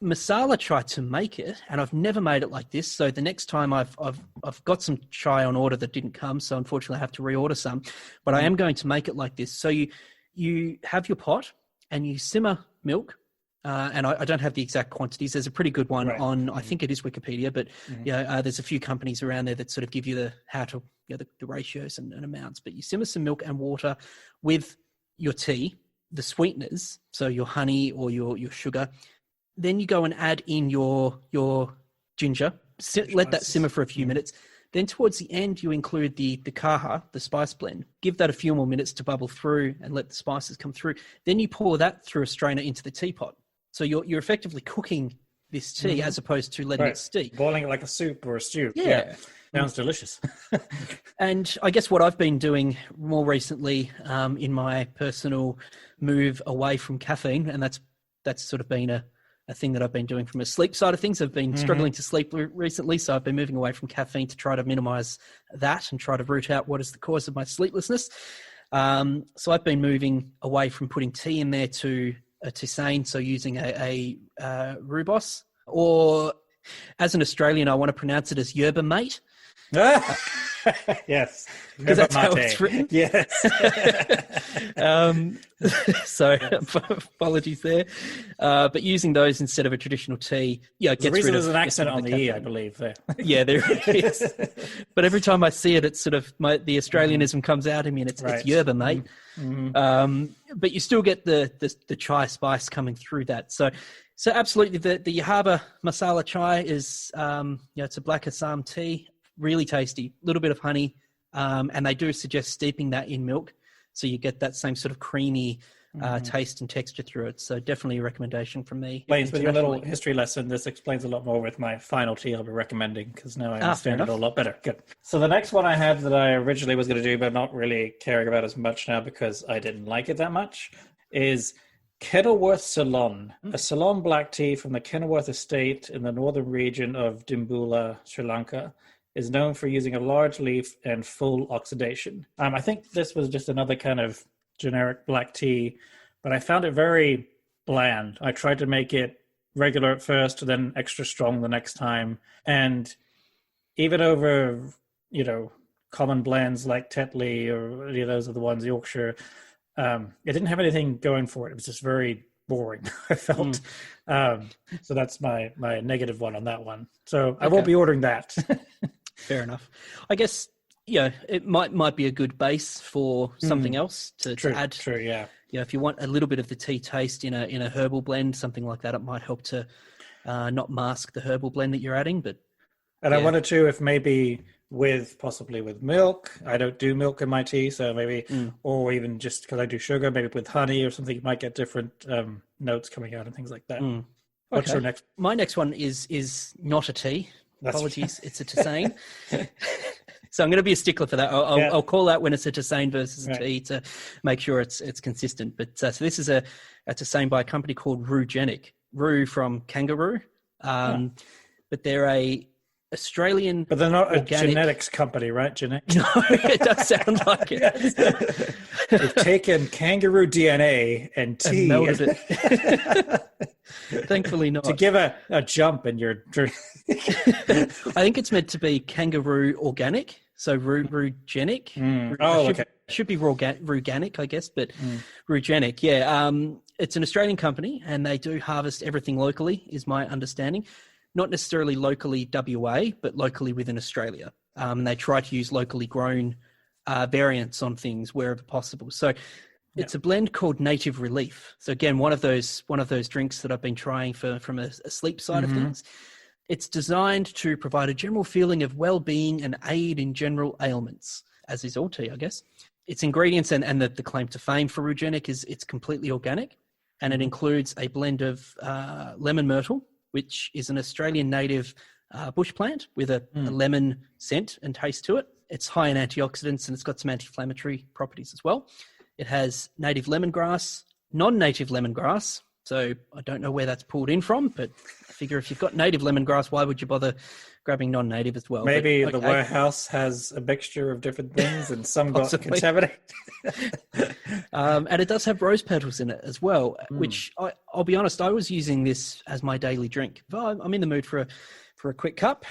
masala chai, to make it, and I've never made it like this. So the next time I've got some chai on order that didn't come. So unfortunately I have to reorder some, but I am going to make it like this. So you have your pot and you simmer milk. And I don't have the exact quantities. There's a pretty good one on, I think it is Wikipedia, but there's a few companies around there that sort of give you the ratios and amounts. But you simmer some milk and water with your tea, the sweeteners, so your honey or your sugar. Then you go and add in your ginger. Let that simmer for a few minutes. Then towards the end, you include the kaha, the spice blend. Give that a few more minutes to bubble through and let the spices come through. Then you pour that through a strainer into the teapot. So you're effectively cooking this tea as opposed to letting it steep. Boiling it like a soup or a stew. Yeah. Sounds delicious. And I guess what I've been doing more recently in my personal move away from caffeine, and that's sort of been a thing that I've been doing from a sleep side of things. I've been struggling to sleep recently, so I've been moving away from caffeine to try to minimize that and try to root out what is the cause of my sleeplessness. So I've been moving away from putting tea in there to a tisane, so using a rooibos, or as an Australian, I want to pronounce it as yerba mate. Yes, because that's how mate. it's written. Yes. So apologies there, but using those instead of a traditional T, it The gets reason rid of. there's an accent gets on rid the of E, I caffeine. believe there. Yeah, there is. But every time I see it, it's sort of the Australianism comes out in me, and it's yerba, mate. But you still get the chai spice coming through that. So absolutely, the Yahaba masala chai is it's a black Assam tea, really tasty, a little bit of honey, and they do suggest steeping that in milk, so you get that same sort of creamy taste and texture through it. So definitely a recommendation from me. Explains with your little history lesson. This explains a lot more with my final tea I'll be recommending, because now I understand it a lot better. Good. So the next one I had that I originally was going to do, but not really caring about as much now because I didn't like it that much, is Kenilworth Ceylon, a Ceylon black tea from the Kenilworth estate in the northern region of Dimbula, Sri Lanka. Is known for using a large leaf and full oxidation. I think this was just another kind of generic black tea, but I found it very bland. I tried to make it regular at first, then extra strong the next time. And even over, common blends like Tetley or any of those are the ones, Yorkshire, it didn't have anything going for it. It was just very boring, I felt. So that's my negative one on that one. So I won't be ordering that. Fair enough. I guess, it might be a good base for something else to add. True, yeah. If you want a little bit of the tea taste in a herbal blend, something like that, it might help to not mask the herbal blend that you're adding. I wanted to, if maybe possibly with milk. I don't do milk in my tea, so maybe, or even just because I do sugar, maybe with honey or something, you might get different notes coming out and things like that. What's your next? My next one is not a tea. Apologies, it's a tisane. So I'm going to be a stickler for that. I'll call out when it's a tisane versus a tea to make sure it's consistent. But so this is a tisane by a company called Rugenic. Rue from kangaroo, but they're a Australian. But they're not organic... a genetics company, right? Genetics. No, it does sound like it. They've taken kangaroo DNA and tea and melded it. Thankfully not. To give a jump in your drink. I think it's meant to be kangaroo organic, so Rugenic. Should be Ruganic, I guess, but Rugenic, yeah. It's an Australian company, and they do harvest everything locally, is my understanding. Not necessarily locally WA, but locally within Australia. And they try to use locally grown variants on things wherever possible. So it's a blend called Native Relief. So again, one of those drinks that I've been trying from a sleep side of things. It's designed to provide a general feeling of well-being and aid in general ailments, as is all tea, I guess. Its ingredients and the claim to fame for Rugenic is it's completely organic, and it includes a blend of lemon myrtle, which is an Australian native bush plant with a lemon scent and taste to it. It's high in antioxidants, and it's got some anti-inflammatory properties as well. It has native lemongrass, non-native lemongrass. So I don't know where that's pulled in from, but I figure if you've got native lemongrass, why would you bother grabbing non-native as well? Maybe the warehouse has a mixture of different things and some got contaminated. And it does have rose petals in it as well, which I'll be honest, I was using this as my daily drink. If I'm in the mood for a quick cup,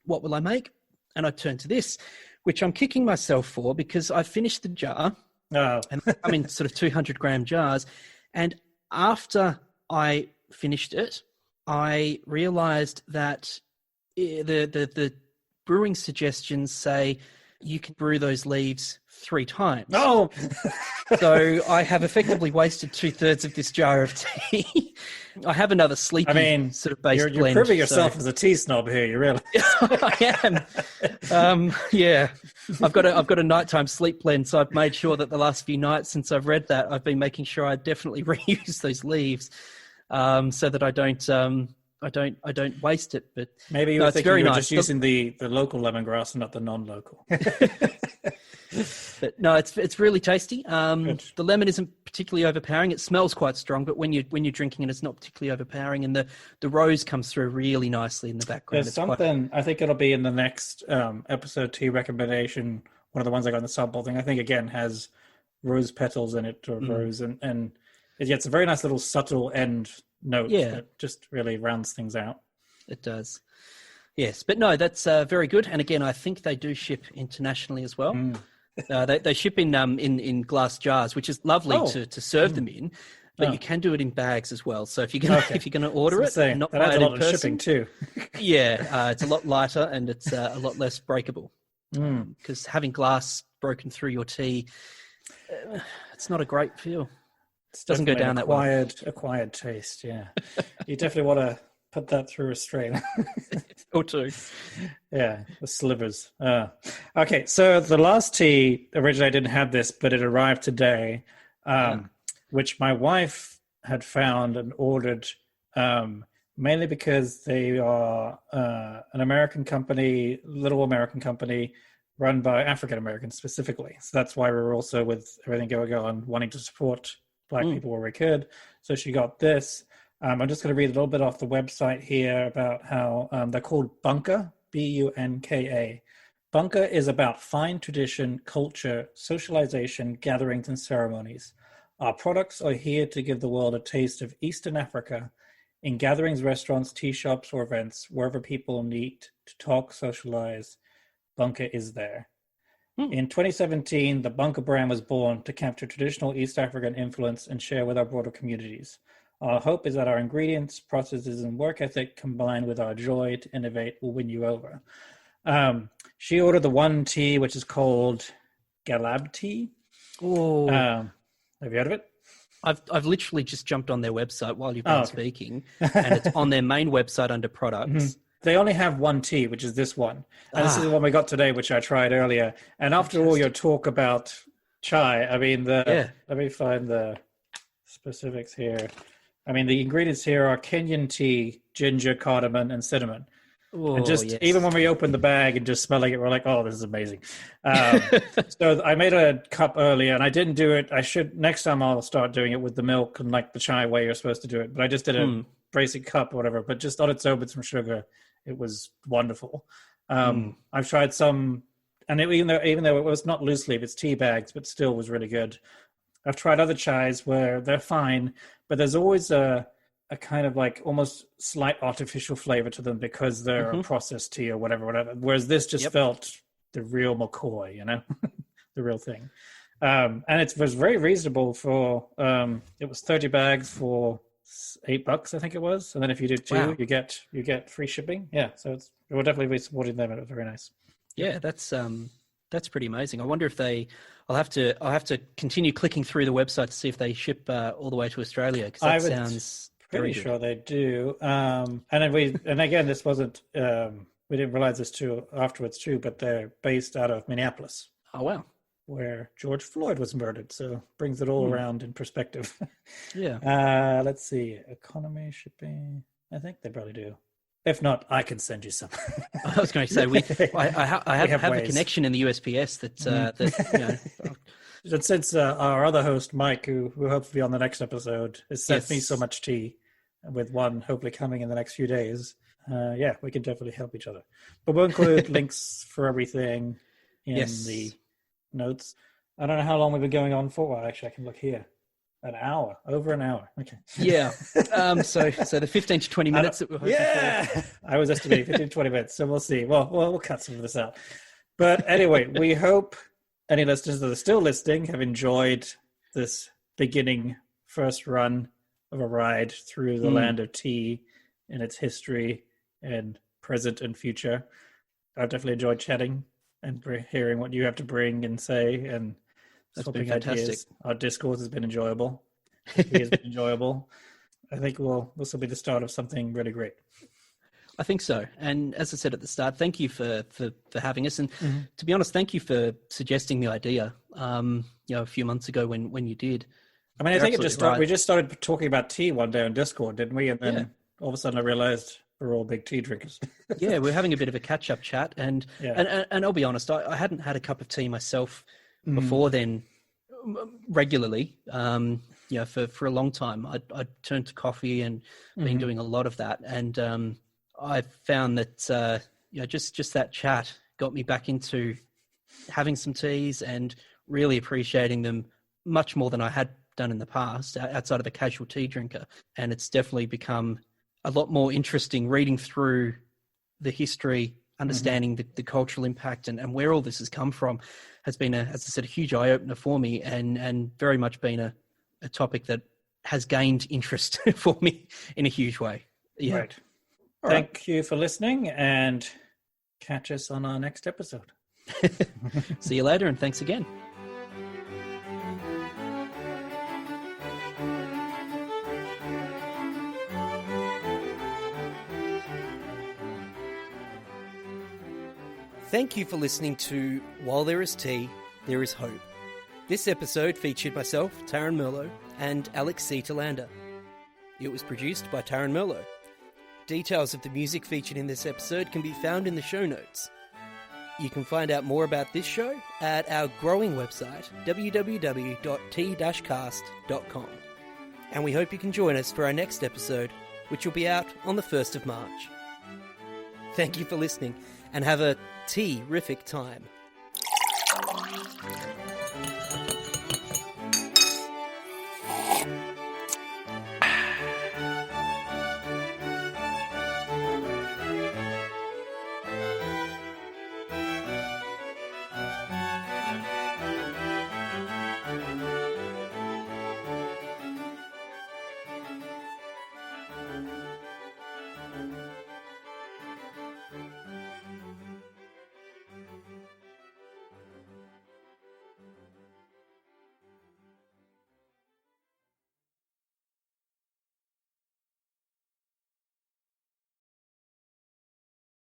what will I make? And I turn to this, which I'm kicking myself for because I finished the jar. And I'm in sort of 200-gram jars. And after I finished it, I realized that the brewing suggestions say you can brew those leaves 3 times. Oh! So I have effectively wasted 2/3 of this jar of tea. I have another sleepy sort of base blend. You're proving yourself as a tea snob here, you really. I am. Yeah. I've got a nighttime sleep blend, so I've made sure that the last few nights since I've read that, I've been making sure I definitely reuse those leaves, so that I don't waste it. But maybe you're thinking you're just using the local lemongrass and not the non-local. But no, it's really tasty. The lemon isn't particularly overpowering. It smells quite strong, but when you're drinking it, it's not particularly overpowering. And the rose comes through really nicely in the background. There's something, I think it'll be in the next episode tea recommendation. One of the ones I got in the sample thing, I think again has rose petals in it, or rose, and it's a very nice little subtle end note that just really rounds things out. It does. Yes, but no, that's very good. And again, I think they do ship internationally as well. They ship in glass jars, which is lovely to serve them in. But you can do it in bags as well. So if you're gonna order it, and not buy it in person, shipping too. it's a lot lighter and it's a lot less breakable. Because having glass broken through your tea, it's not a great feel. It doesn't go down that well. Acquired taste, yeah. You definitely want to put that through a strain. Or two. Yeah, the slivers. Okay, so the last tea, originally I didn't have this, but it arrived today, which my wife had found and ordered, mainly because they are an American company, little American company, run by African Americans specifically. So that's why we're also, with everything going on, wanting to support Black people where we could. So she got this. I'm just going to read a little bit off the website here about how they're called Bunka, B-U-N-K-A. Bunka is about fine tradition, culture, socialization, gatherings, and ceremonies. Our products are here to give the world a taste of Eastern Africa in gatherings, restaurants, tea shops, or events, wherever people meet to talk, socialize. Bunka is there. In 2017, the Bunka brand was born to capture traditional East African influence and share with our broader communities. Our hope is that our ingredients, processes, and work ethic combined with our joy to innovate will win you over. She ordered the one tea, which is called Galab tea. Oh, have you heard of it? I've literally just jumped on their website while you've been speaking, and it's on their main website under products. They only have one tea, which is this one. And this is the one we got today, which I tried earlier. And after all your talk about chai, I mean, let me find the specifics here. I mean, the ingredients here are Kenyan tea, ginger, cardamom, and cinnamon. Oh, and just even when we opened the bag and just smelling it, we're like, oh, this is amazing. So I made a cup earlier, and I didn't do it. I should, next time I'll start doing it with the milk and like the chai way you're supposed to do it. But I just did a basic cup or whatever, but just on its own with some sugar. It was wonderful. I've tried some, and even though it was not loose leaf, it's tea bags, but still was really good. I've tried other chais where they're fine, but there's always a kind of like almost slight artificial flavor to them because they're a processed tea or whatever. Whereas this just felt the real McCoy, the real thing. And it was very reasonable for, it was 30 bags for $8, I think it was. And then if you do two, you get free shipping. Yeah. So we'll definitely be supporting them. It was very nice. Yeah, that's pretty amazing. I wonder if I'll have to continue clicking through the website to see if they ship all the way to Australia, because that sounds pretty sure they do. And again, this wasn't, we didn't realize this too afterwards too, but they're based out of Minneapolis. Oh, wow. Where George Floyd was murdered. So brings it all around in perspective. Yeah. Let's see. Economy, shipping. I think they probably do. If not, I can send you some. I was going to say, I have a connection in the USPS that And since our other host, Mike, who hopes to be on the next episode, has sent me so much tea, with one hopefully coming in the next few days, we can definitely help each other. But we'll include links for everything in the notes. I don't know how long we've been going on for. Well, actually, I can look here. An hour, over an hour. Okay. Yeah. So the 15 to 20 minutes that we're hoping for. I was estimating 15 to 20 minutes. So we'll see. Well, we'll cut some of this out. But anyway, we hope any listeners that are still listening have enjoyed this beginning first run of a ride through the land of tea and its history and present and future. I've definitely enjoyed chatting and hearing what you have to bring and say, and that's been fantastic. Ideas. Our discourse has been enjoyable. It has been enjoyable. I think this will be the start of something really great. I think so. And as I said at the start, thank you for having us. And to be honest, thank you for suggesting the idea. A few months ago when you did. I mean, I think we just started talking about tea one day on Discord, didn't we? And then all of a sudden I realized we're all big tea drinkers. Yeah, we're having a bit of a catch-up chat. And I'll be honest, I hadn't had a cup of tea myself before then regularly. For a long time, I'd turned to coffee and been doing a lot of that. And I found that, just that chat got me back into having some teas and really appreciating them much more than I had done in the past outside of a casual tea drinker. And it's definitely become a lot more interesting reading through the history, understanding the cultural impact and where all this has come from has been, as I said, a huge eye-opener for me and very much been a topic that has gained interest for me in a huge way. Yeah. Right. Thank you for listening, and catch us on our next episode. See you later, and thanks again. Thank you for listening to While There Is Tea, There Is Hope. This episode featured myself, Tarran Merlo, and Alex C. Telander. It was produced by Tarran Merlo. Details of the music featured in this episode can be found in the show notes. You can find out more about this show at our growing website, www.t-cast.com. And we hope you can join us for our next episode, which will be out on the 1st of March. Thank you for listening, and have a tea-rific time.